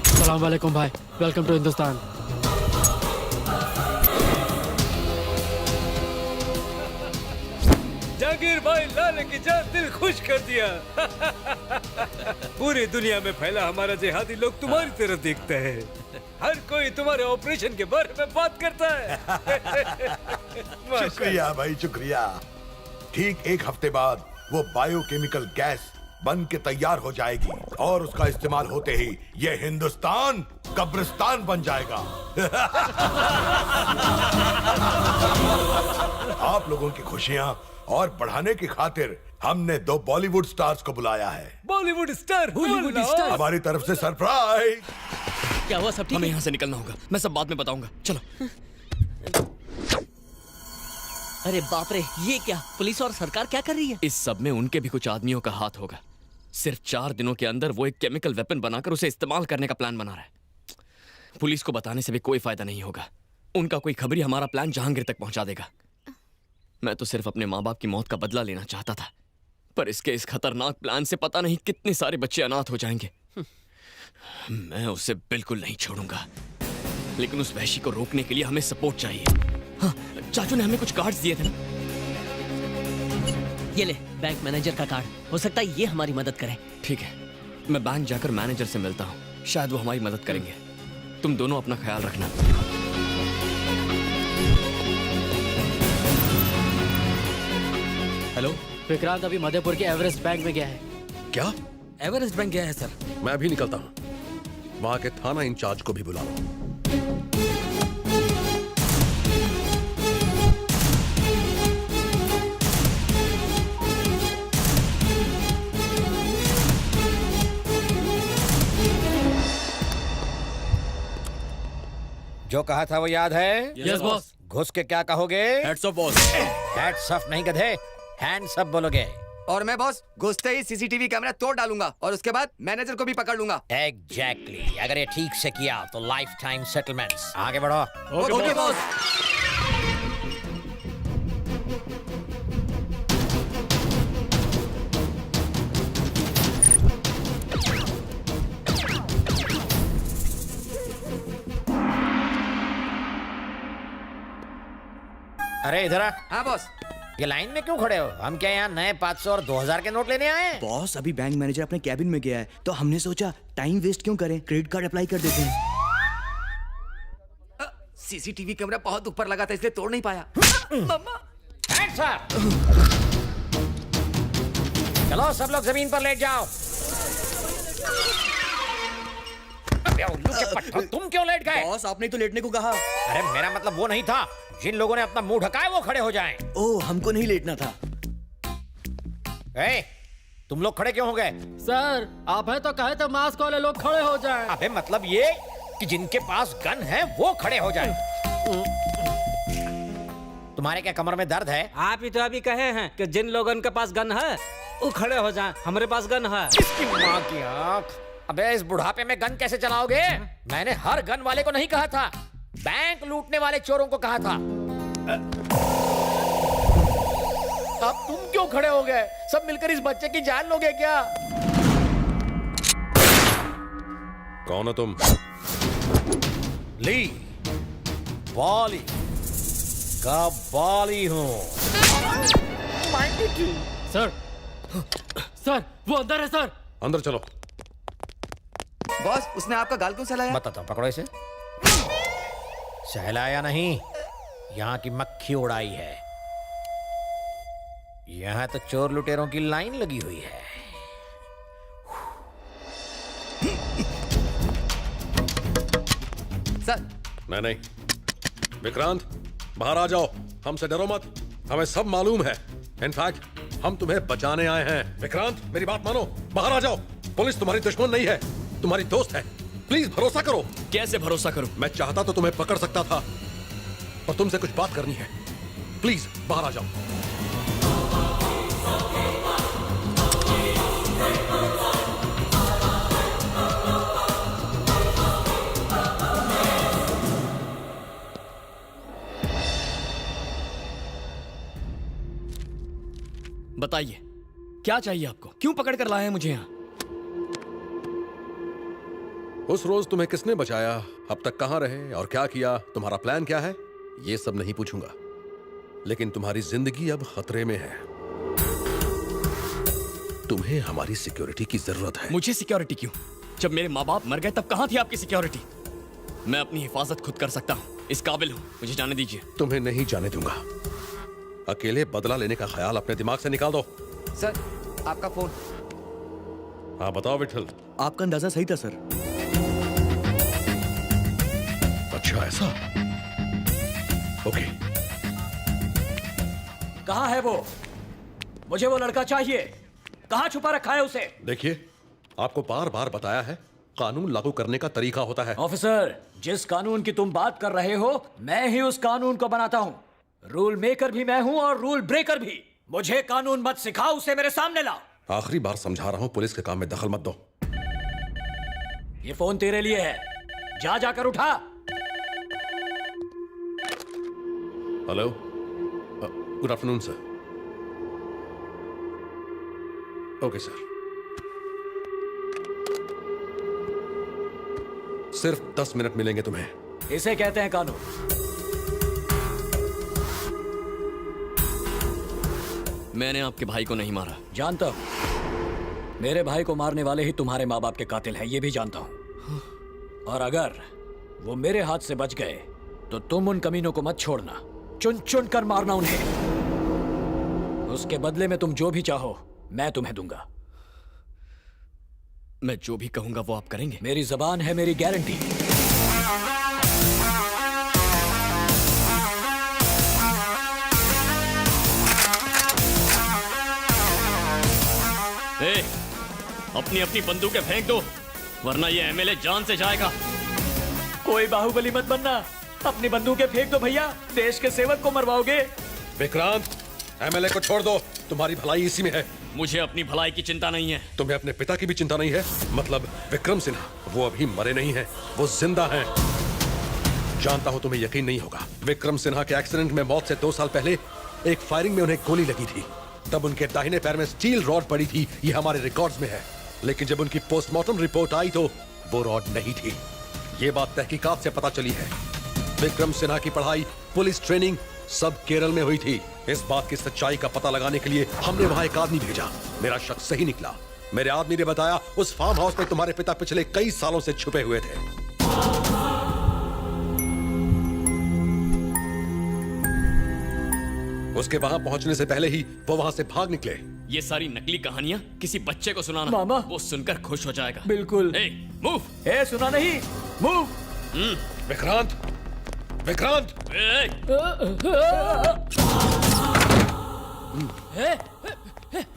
अस्सलाम वालेकुम भाई, वेलकम टू हिंदुस्तान। जहांगीर भाई लाल की जान दिल खुश कर दिया। पूरी दुनिया में फैला हमारा जिहादी लोग तुम्हारी तरफ देखता है। हर कोई तुम्हारे ऑपरेशन के बारे में बात करता है। शुक्रिया भाई, शुक्रिया। ठीक एक हफ्ते बाद वो बायोकेमिकल गैस बन के तैयार हो जाएगी और उसका इस्तेमाल होते ही ये हिंदुस्तान कब्रिस्तान बन जाएगा। आप लोगों की खुशियां और बढ़ाने की खातिर हमने 2 बॉलीवुड स्टार्स को बुलाया है। Bollywood star, Bollywood star. हमारी तरफ से सरप्राइज। क्या हुआ? सब ठीक? हमें यहाँ से निकलना होगा। मैं सब बाद में बताऊंगा। चलो। अरे बाप रे, ये क्या? पुलिस और सरकार क्या कर रही है? इस सब में उनके भी कुछ आदमियों का हाथ होगा। सिर्फ 4 दिनों के अंदर वो एक केमिकल वेपन बनाकर उसे इस्तेमाल करने का प्लान बना रहा है। पुलिस को बताने से भी कोई फायदा नहीं होगा। उनका कोई खबरी हमारा प्लान जहांगीर तक पहुंचा देगा। मैं तो सिर्फ अपने माँ बाप की मौत का बदला लेना चाहता था, पर इसके इस खतरनाक प्लान से पता नहीं कितने सारे बच्चे अनाथ हो जाएंगे। मैं उसे बिल्कुल नहीं छोड़ूंगा, लेकिन उस वहशी को रोकने के लिए हमें सपोर्ट चाहिए। हाँ, चाचू ने हमें कुछ कार्ड्स दिए थे ना? ये ले, बैंक मैनेजर का कार्ड। हो सकता है ये हमारी मदद करे। ठीक है, मैं बैंक जाकर मैनेजर से मिलता हूँ। शायद वो हमारी मदद करेंगे। तुम दोनों अपना ख्याल रखना। हेलो, विक्रांत अभी मधेपुर के एवरेस्ट बैंक में गया है। क्या? एवरेस्ट बैंक गया है सर। मैं भी निकलता हूँ। वहां के थाना इंचार्ज को भी बुला लो। जो कहा था वो याद है? Yes boss. घुस के क्या कहोगे? Heads of boss. Hats off नहीं गधे, हैंड्स अप बोलोगे। और मैं बॉस घुसते ही सीसीटीवी कैमरा तोड़ डालूंगा और उसके बाद मैनेजर को भी पकड़ लूंगा। एग्जैक्टली। अगर ये ठीक से किया तो लाइफ टाइम सेटलमेंट्स। आगे बढ़ो। Okay boss. अरे इधर आ। हाँ बॉस। ये लाइन में क्यों खड़े हो? हम क्या यहाँ नए 500 और 2000 के नोट लेने आए हैं? बॉस अभी बैंक मैनेजर अपने कैबिन में गया है तो हमने सोचा टाइम वेस्ट क्यों करें, क्रेडिट कार्ड अप्लाई कर देते हैं। सीसीटीवी कैमरा बहुत ऊपर लगा था इसलिए तोड़ नहीं पाया। मम्मा चलो सब लोग जमीन पर लेट जाओ। अबे उल्लू के पट्टो, तुम क्यों लेट गए? बॉस आपने तो लेटने को कहा। अरे मेरा मतलब वो नहीं था, जिन लोगों ने अपना मुंह ढका है वो खड़े हो जाएं। ओह हमको नहीं लेटना था। तुम लोग खड़े क्यों हो गए? सर आप है तो कहे तो मास्क वाले लोग खड़े हो जाएं। अबे मतलब ये कि जिनके पास गन है वो खड़े हो जाएं। तुम्हारे क्या कमर में दर्द है? आप ही तो अभी कहे हैं कि जिन लोगों के पास गन है वो खड़े हो जाएं। हमारे पास गन है। इसकी माँ की आँख। अबे इस बुढ़ापे में गन कैसे चलाओगे? मैंने हर गन वाले को नहीं कहा था, बैंक लूटने वाले चोरों को कहा था। अब तुम क्यों खड़े हो गए? सब मिलकर इस बच्चे की जान लोगे क्या? कौन हो तुम? ली बाली का बाली हूँ। सर सर वो अंदर है सर। अंदर चलो। बॉस उसने आपका गाल क्यों सहलाया? बताता हूँ, पकड़ो इसे। सहलाया नहीं, यहाँ की मक्खी उड़ाई है। यहाँ तो चोर लुटेरों की लाइन लगी हुई है। सर नहीं विक्रांत, बाहर आ जाओ। हमसे डरो मत, हमें सब मालूम है। इनफैक्ट हम तुम्हें बचाने आए हैं। विक्रांत मेरी बात मानो, बाहर आ जाओ। पुलिस तुम्हारी दुश्मन नहीं है, तुम्हारी दोस्त है। प्लीज भरोसा करो। कैसे भरोसा करूं? मैं चाहता तो तुम्हें पकड़ सकता था, पर तुमसे कुछ बात करनी है। प्लीज बाहर आ जाओ। बताइए क्या चाहिए आपको? क्यों पकड़ कर लाए हैं मुझे यहाँ? उस रोज तुम्हें किसने बचाया, अब तक कहां रहे और क्या किया, तुम्हारा प्लान क्या है, ये सब नहीं पूछूंगा। लेकिन तुम्हारी जिंदगी अब खतरे में है। तुम्हें हमारी सिक्योरिटी की जरूरत है। मुझे सिक्योरिटी क्यों? जब मेरे माँ बाप मर गए तब कहां थी आपकी सिक्योरिटी? मैं अपनी हिफाजत खुद कर सकता हूँ, इस काबिल हूँ। मुझे जाने दीजिए। तुम्हें नहीं जाने दूंगा। अकेले बदला लेने का ख्याल अपने दिमाग से निकाल दो। सर आपका फोन। हाँ बताओ विठल। आपका अंदाजा सही था सर। अच्छा ऐसा? ओके। कहाँ है वो? मुझे वो लड़का चाहिए। कहाँ छुपा रखा है उसे? देखिए आपको बार बार बताया है, कानून लागू करने का तरीका होता है। ऑफिसर, जिस कानून की तुम बात कर रहे हो मैं ही उस कानून को बनाता हूँ। रूल मेकर भी मैं हूँ और रूल ब्रेकर भी। मुझे कानून मत सिखाओ, उसे मेरे सामने ला। आखिरी बार समझा रहा हूँ, पुलिस के काम में दखल मत दो। ये फोन तेरे लिए है, जा जाकर उठा। Hello, good afternoon sir. Okay sir. सिर्फ 10 मिनट मिलेंगे तुम्हें। इसे कहते हैं कानून। मैंने आपके भाई को नहीं मारा। जानता हूं, मेरे भाई को मारने वाले ही तुम्हारे माँ बाप के कातिल हैं, ये भी जानता हूं। और अगर वो मेरे हाथ से बच गए तो तुम उन कमीनों को मत छोड़ना, चुन चुन कर मारना उन्हें। उसके बदले में तुम जो भी चाहो मैं तुम्हें दूंगा। मैं जो भी कहूंगा वो आप करेंगे? मेरी जबान है मेरी गारंटी। अपनी अपनी बंदूकें फेंक दो, वरना ये एमएलए जान से जाएगा। कोई बाहुबली मत बनना, अपनी बंदूकें फेंक दो भैया, देश के सेवक को मरवाओगे। विक्रांत, एमएलए को छोड़ दो, तुम्हारी भलाई इसी में है। मुझे अपनी भलाई की चिंता नहीं है। तुम्हें अपने पिता की भी चिंता नहीं है? मतलब विक्रम सिन्हा, वो अभी मरे नहीं हैं, वो जिंदा हैं। जानता हूं तुम्हें यकीन नहीं होगा, विक्रम सिन्हा के एक्सीडेंट में मौत से 2 साल पहले एक फायरिंग में उन्हें गोली लगी थी। तब उनके दाहिने पैर में स्टील रॉड पड़ी थी, ये हमारे रिकॉर्ड्स में है। लेकिन जब उनकी पोस्टमार्टम रिपोर्ट आई तो वो रॉड नहीं थी। ये बात तहकीकात से पता चली है। विक्रम सिन्हा की पढ़ाई, पुलिस ट्रेनिंग सब केरल में हुई थी। इस बात की सच्चाई का पता लगाने के लिए हमने वहां एक आदमी भेजा। मेरा शक सही निकला। मेरे आदमी ने बताया उस फार्म हाउस में तुम्हारे पिता पिछले कई सालों से छुपे हुए थे। उसके वहां पहुंचने से पहले ही वो वहां से भाग निकले। ये सारी नकली कहानियां किसी बच्चे को सुनाना, मामा। वो सुनकर खुश हो जाएगा। बिल्कुल। मूव। सुना नहीं, मूव। विक्रांत, विक्रांत।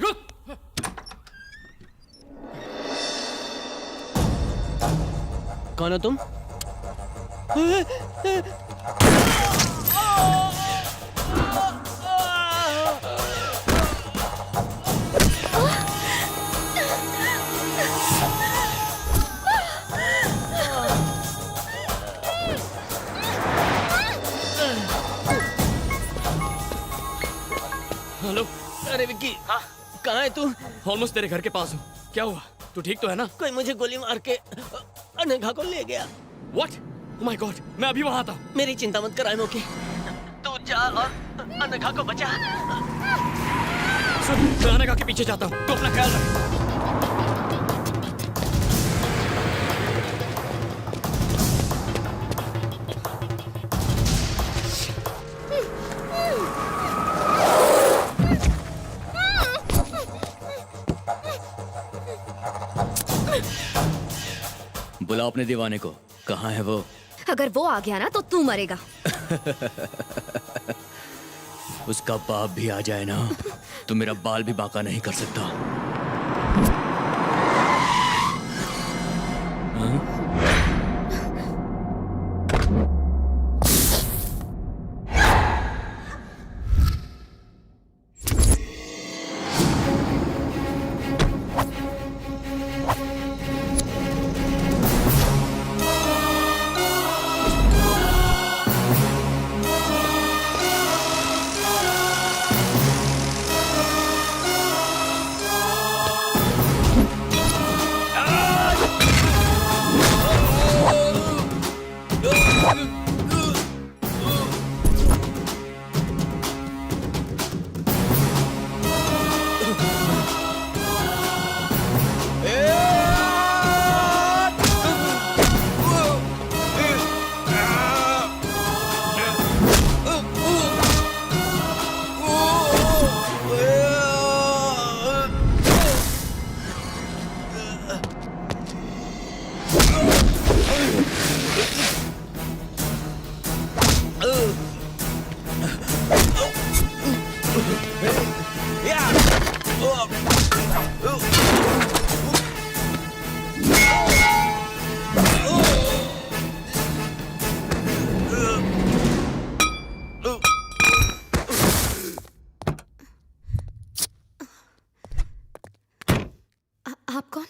रुक। कौन हो तुम? हेलो। अरे विक्की, हाँ कहाँ है तू? ऑलमोस्ट तेरे घर के पास हूँ। क्या हुआ? तू ठीक तो है ना? कोई मुझे गोली मार के अनघा को ले गया। What? Oh my God, मैं अभी वहाँ आता हूँ। मेरी चिंता मत कर आयमोके। तू जा और अनघा को बचा। सुन, मैं अनघा के पीछे जाता हूँ। तू अपना ख्याल रख। बुलाओ अपने दीवाने को। कहाँ है वो? अगर वो आ गया ना तो तू मरेगा। उसका बाप भी आ जाए ना तो मेरा बाल भी बांका नहीं कर सकता। हाँ? आप कौन?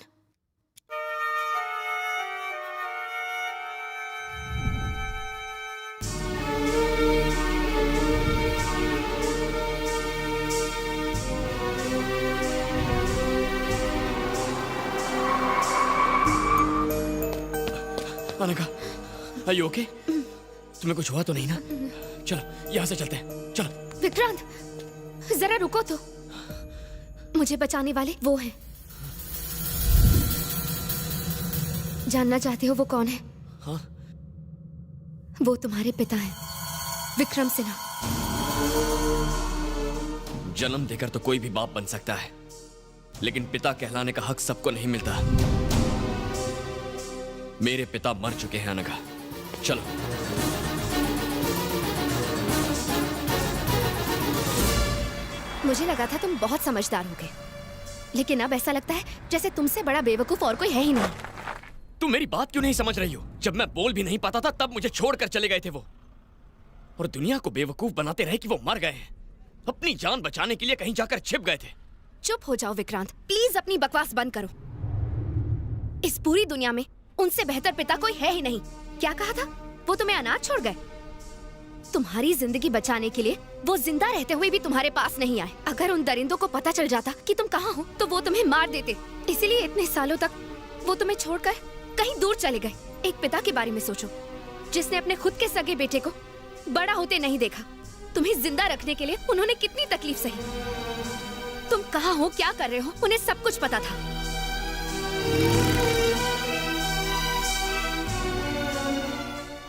Anagha, are you okay? तुम्हें कुछ हुआ तो नहीं ना? चलो यहाँ से चलते हैं। चलो। विक्रांत, जरा रुको तो। मुझे बचाने वाले वो हैं। जानना चाहते हो वो कौन है? हाँ? वो तुम्हारे पिता हैं, विक्रम सिन्हा। जन्म देकर तो कोई भी बाप बन सकता है, लेकिन पिता कहलाने का हक सबको नहीं मिलता। मेरे पिता मर चुके हैं अनघा। चलो। मुझे लगा था तुम बहुत समझदार होगे, लेकिन अब ऐसा लगता है जैसे तुमसे बड़ा बेवकूफ और कोई है ही नहीं। तुम मेरी बात क्यों नहीं समझ रही हो? जब मैं बोल भी नहीं पाता था तब मुझे छोड़कर चले गए थे वो, और दुनिया को बेवकूफ बनाते रहे कि वो मर गए हैं। अपनी जान बचाने के लिए कहीं जाकर छिप गए थे। चुप हो जाओ विक्रांत, प्लीज अपनी बकवास बंद करो। इस पूरी दुनिया में उनसे बेहतर पिता कोई है ही नहीं। क्या कहा था? वो तुम्हें अनाथ छोड़ गए? तुम्हारी जिंदगी बचाने के लिए वो जिंदा रहते हुए भी तुम्हारे पास नहीं आए। अगर उन दरिंदों को पता चल जाता कि तुम कहाँ हो तो वो तुम्हें मार देते। इसीलिए इतने सालों तक वो तुम्हें छोड़कर कहीं दूर चले गए। एक पिता के बारे में सोचो जिसने अपने खुद के सगे बेटे को बड़ा होते नहीं देखा। तुम्हें जिंदा रखने के लिए उन्होंने कितनी तकलीफ सही। तुम कहाँ हो, क्या कर रहे हो, उन्हें सब कुछ पता था।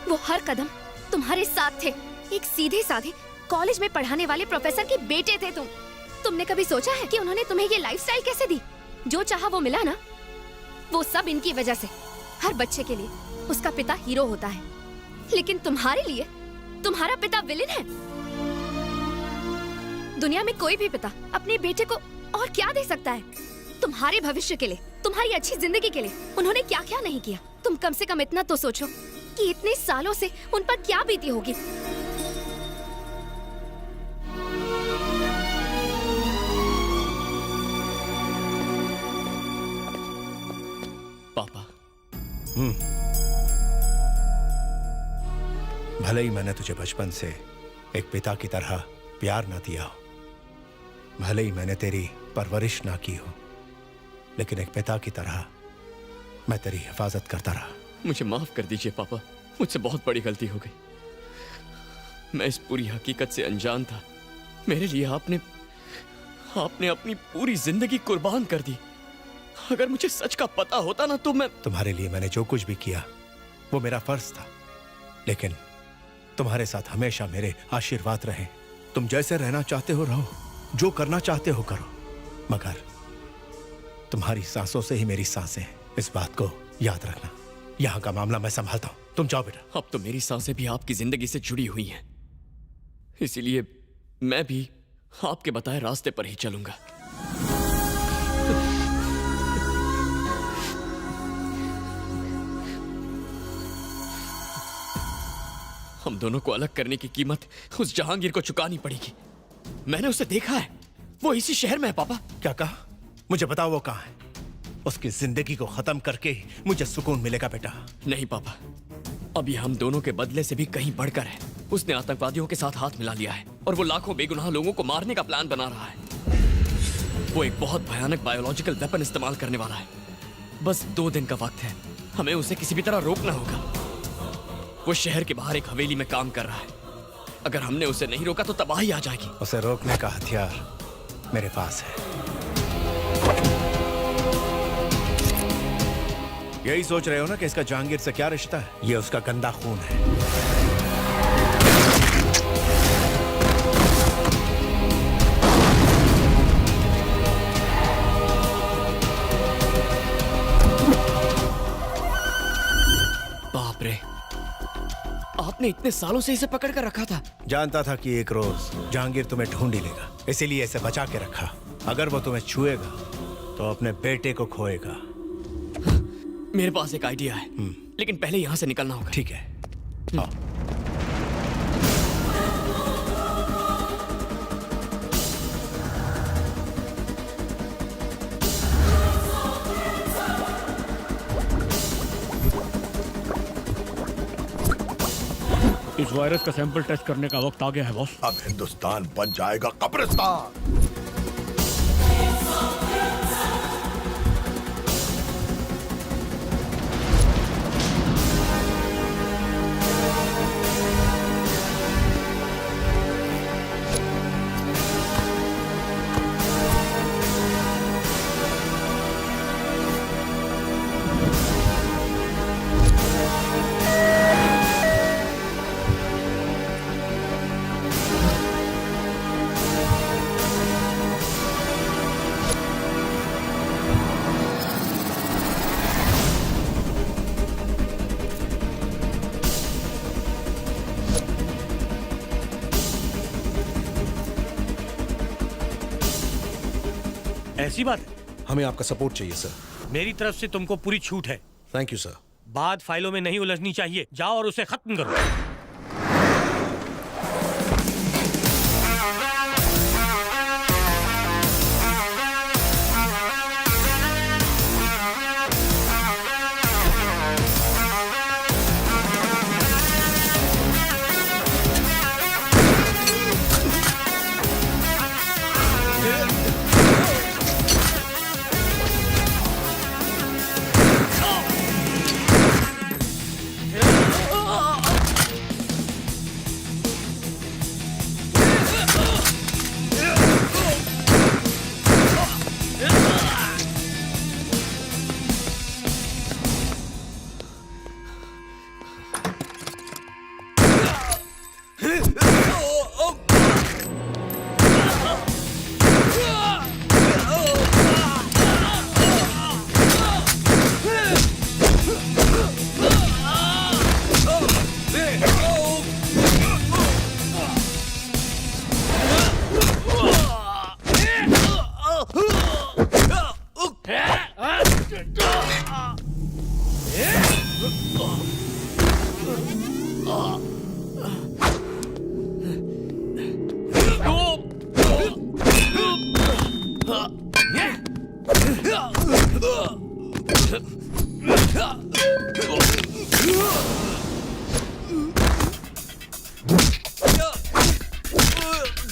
वो हर कदम तुम्हारे साथ थे। एक सीधे साधे कॉलेज में पढ़ाने वाले प्रोफेसर के बेटे थे तुम। तुमने कभी सोचा है कि उन्होंने तुम्हें ये लाइफस्टाइल कैसे दी? जो चाहा वो मिला ना, वो सब इनकी वजह से। हर बच्चे के लिए उसका पिता हीरो होता है, लेकिन तुम्हारे लिए तुम्हारा पिता विलेन है। दुनिया में कोई भी पिता अपने बेटे को और क्या दे सकता है? तुम्हारे भविष्य के लिए, तुम्हारी अच्छी जिंदगी के लिए उन्होंने क्या क्या नहीं किया। तुम कम से कम इतना तो सोचो कि इतने सालों से उन पर क्या बीती होगी। पापा। भले ही मैंने तुझे बचपन से एक पिता की तरह प्यार ना दिया हो, भले ही मैंने तेरी परवरिश ना की हो, लेकिन एक पिता की तरह मैं तेरी हिफाजत करता रहा। मुझे माफ कर दीजिए पापा, मुझसे बहुत बड़ी गलती हो गई। मैं इस पूरी हकीकत से अनजान था। मेरे लिए आपने अपनी पूरी जिंदगी कुर्बान कर दी। अगर मुझे सच का पता होता ना तो मैं तुम्हारे लिए मैंने जो कुछ भी किया वो मेरा फर्ज था, लेकिन तुम्हारे साथ हमेशा मेरे आशीर्वाद रहे। तुम जैसे रहना चाहते हो रहो, जो करना चाहते हो करो, मगर तुम्हारी सांसों से ही मेरी सांसें हैं। इस बात को याद रखना। यहाँ का मामला मैं संभालता हूँ, तुम जाओ बेटा। अब तो मेरी सांसें भी आपकी जिंदगी से जुड़ी हुई हैं, इसीलिए मैं भी आपके बताए रास्ते पर ही चलूंगा। हम दोनों को अलग करने की कीमत उस जहांगीर को चुकानी पड़ेगी। मैंने उसे देखा है, वो इसी शहर में है। पापा क्या कहा? मुझे बताओ वो कहाँ है? उसकी जिंदगी को खत्म करके ही मुझे सुकून मिलेगा बेटा। नहीं पापा, अभी हम दोनों के बदले से भी कहीं बढ़कर है। उसने आतंकवादियों के साथ हाथ मिला लिया है और वो लाखों बेगुनाह लोगों को मारने का प्लान बना रहा है। वो एक बहुत भयानक बायोलॉजिकल वेपन इस्तेमाल करने वाला है। बस 2 दिन का वक्त है, हमें उसे किसी भी तरह रोकना होगा। वो शहर के बाहर एक हवेली में काम कर रहा है। अगर हमने उसे नहीं रोका तो तबाही आ जाएगी। उसे रोकने का हथियार मेरे पास है। यही सोच रहे हो ना कि इसका जहांगीर से क्या रिश्ता है? ये उसका गंदा खून है। बाप रे, आपने इतने सालों से इसे पकड़ कर रखा था? जानता था कि एक रोज जहांगीर तुम्हें ढूंढ ही लेगा, इसीलिए इसे बचा के रखा। अगर वो तुम्हें छुएगा तो अपने बेटे को खोएगा। मेरे पास एक आइडिया है, लेकिन पहले यहाँ से निकलना होगा। ठीक है, आओ। इस वायरस का सैंपल टेस्ट करने का वक्त आ गया है बॉस। अब हिंदुस्तान बन जाएगा कब्रिस्तान। ऐसी बात है? हमें आपका सपोर्ट चाहिए सर। मेरी तरफ से तुमको पूरी छूट है। Thank you sir. बात फाइलों में नहीं उलझनी चाहिए। जाओ और उसे खत्म करो।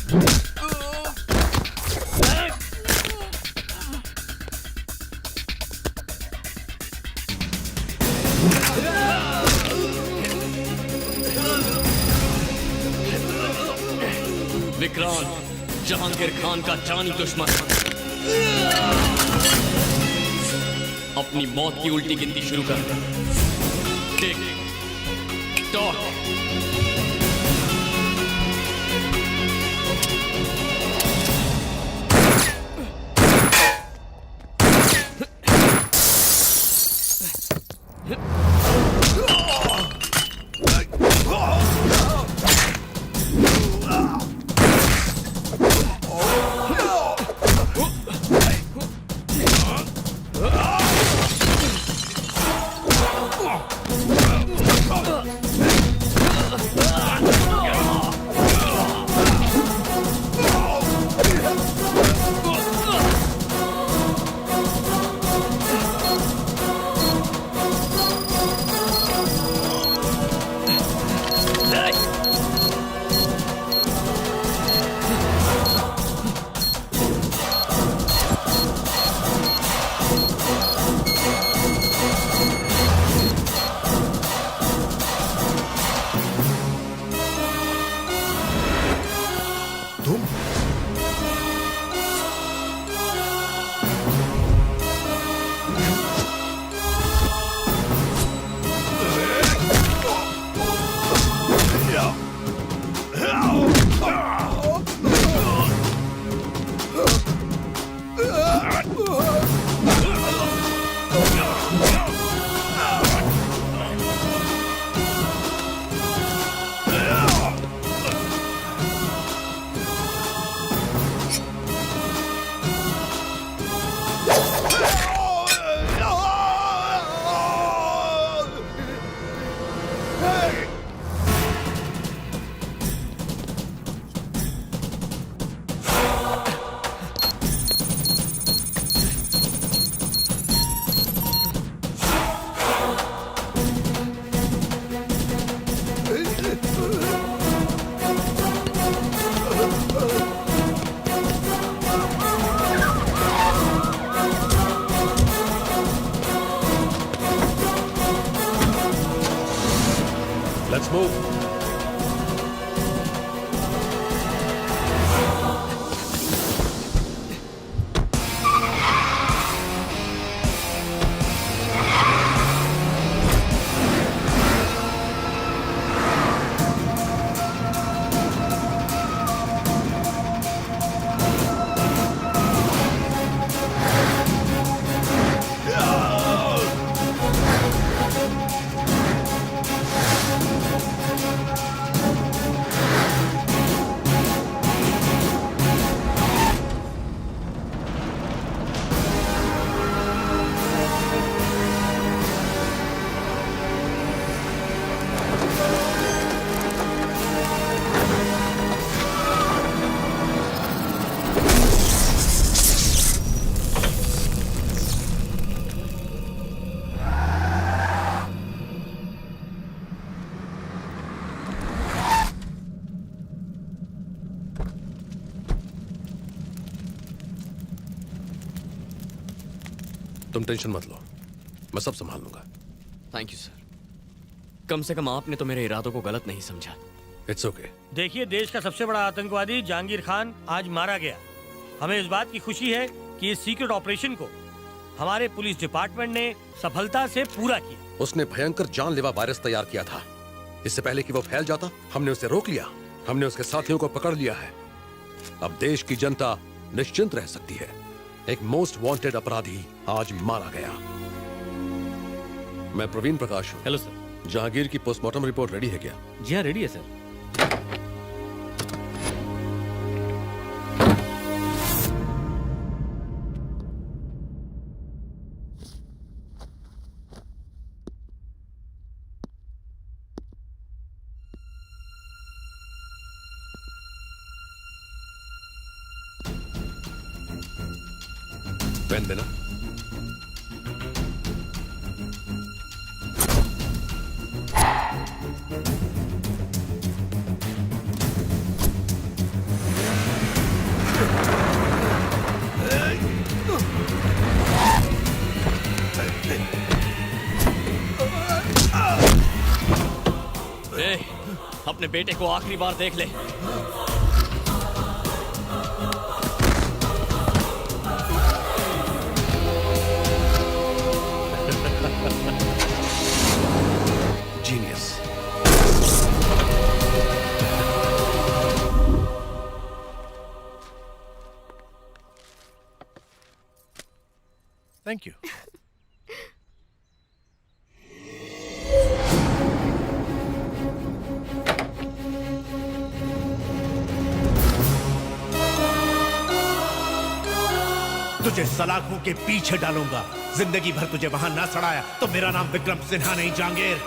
विक्रांत, जहांगीर खान का जानी दुश्मन, अपनी मौत की उल्टी गिनती शुरू कर। Tick tock. Let's move. तुम टेंशन मत लो, मैं सब संभाल लूंगा। Thank you sir. कम से कम आपने तो मेरे इरादों को गलत नहीं समझा। It's okay. देखिए, देश का सबसे बड़ा आतंकवादी जहांगीर खान आज मारा गया। हमें इस बात की खुशी है कि इस सीक्रेट ऑपरेशन को हमारे पुलिस डिपार्टमेंट ने सफलता से पूरा किया। उसने भयंकर जानलेवा वायरस तैयार किया था। इससे पहले कि वो फैल जाता, हमने उसे रोक लिया। हमने उसके साथियों को पकड़ लिया है। अब देश की जनता निश्चिंत रह सकती है। एक मोस्ट वांटेड अपराधी आज मारा गया। मैं प्रवीण प्रकाश हूँ। Hello sir. जहांगीर की पोस्टमार्टम रिपोर्ट रेडी है क्या? जी हाँ, रेडी है सर। पेन देना। अपने बेटे को आखिरी बार देख ले। जीनियस। Thank you. तुझे सलाखों के पीछे डालूंगा। जिंदगी भर तुझे वहां ना सड़ाया तो मेरा नाम विक्रम सिन्हा नहीं, जहांगीर।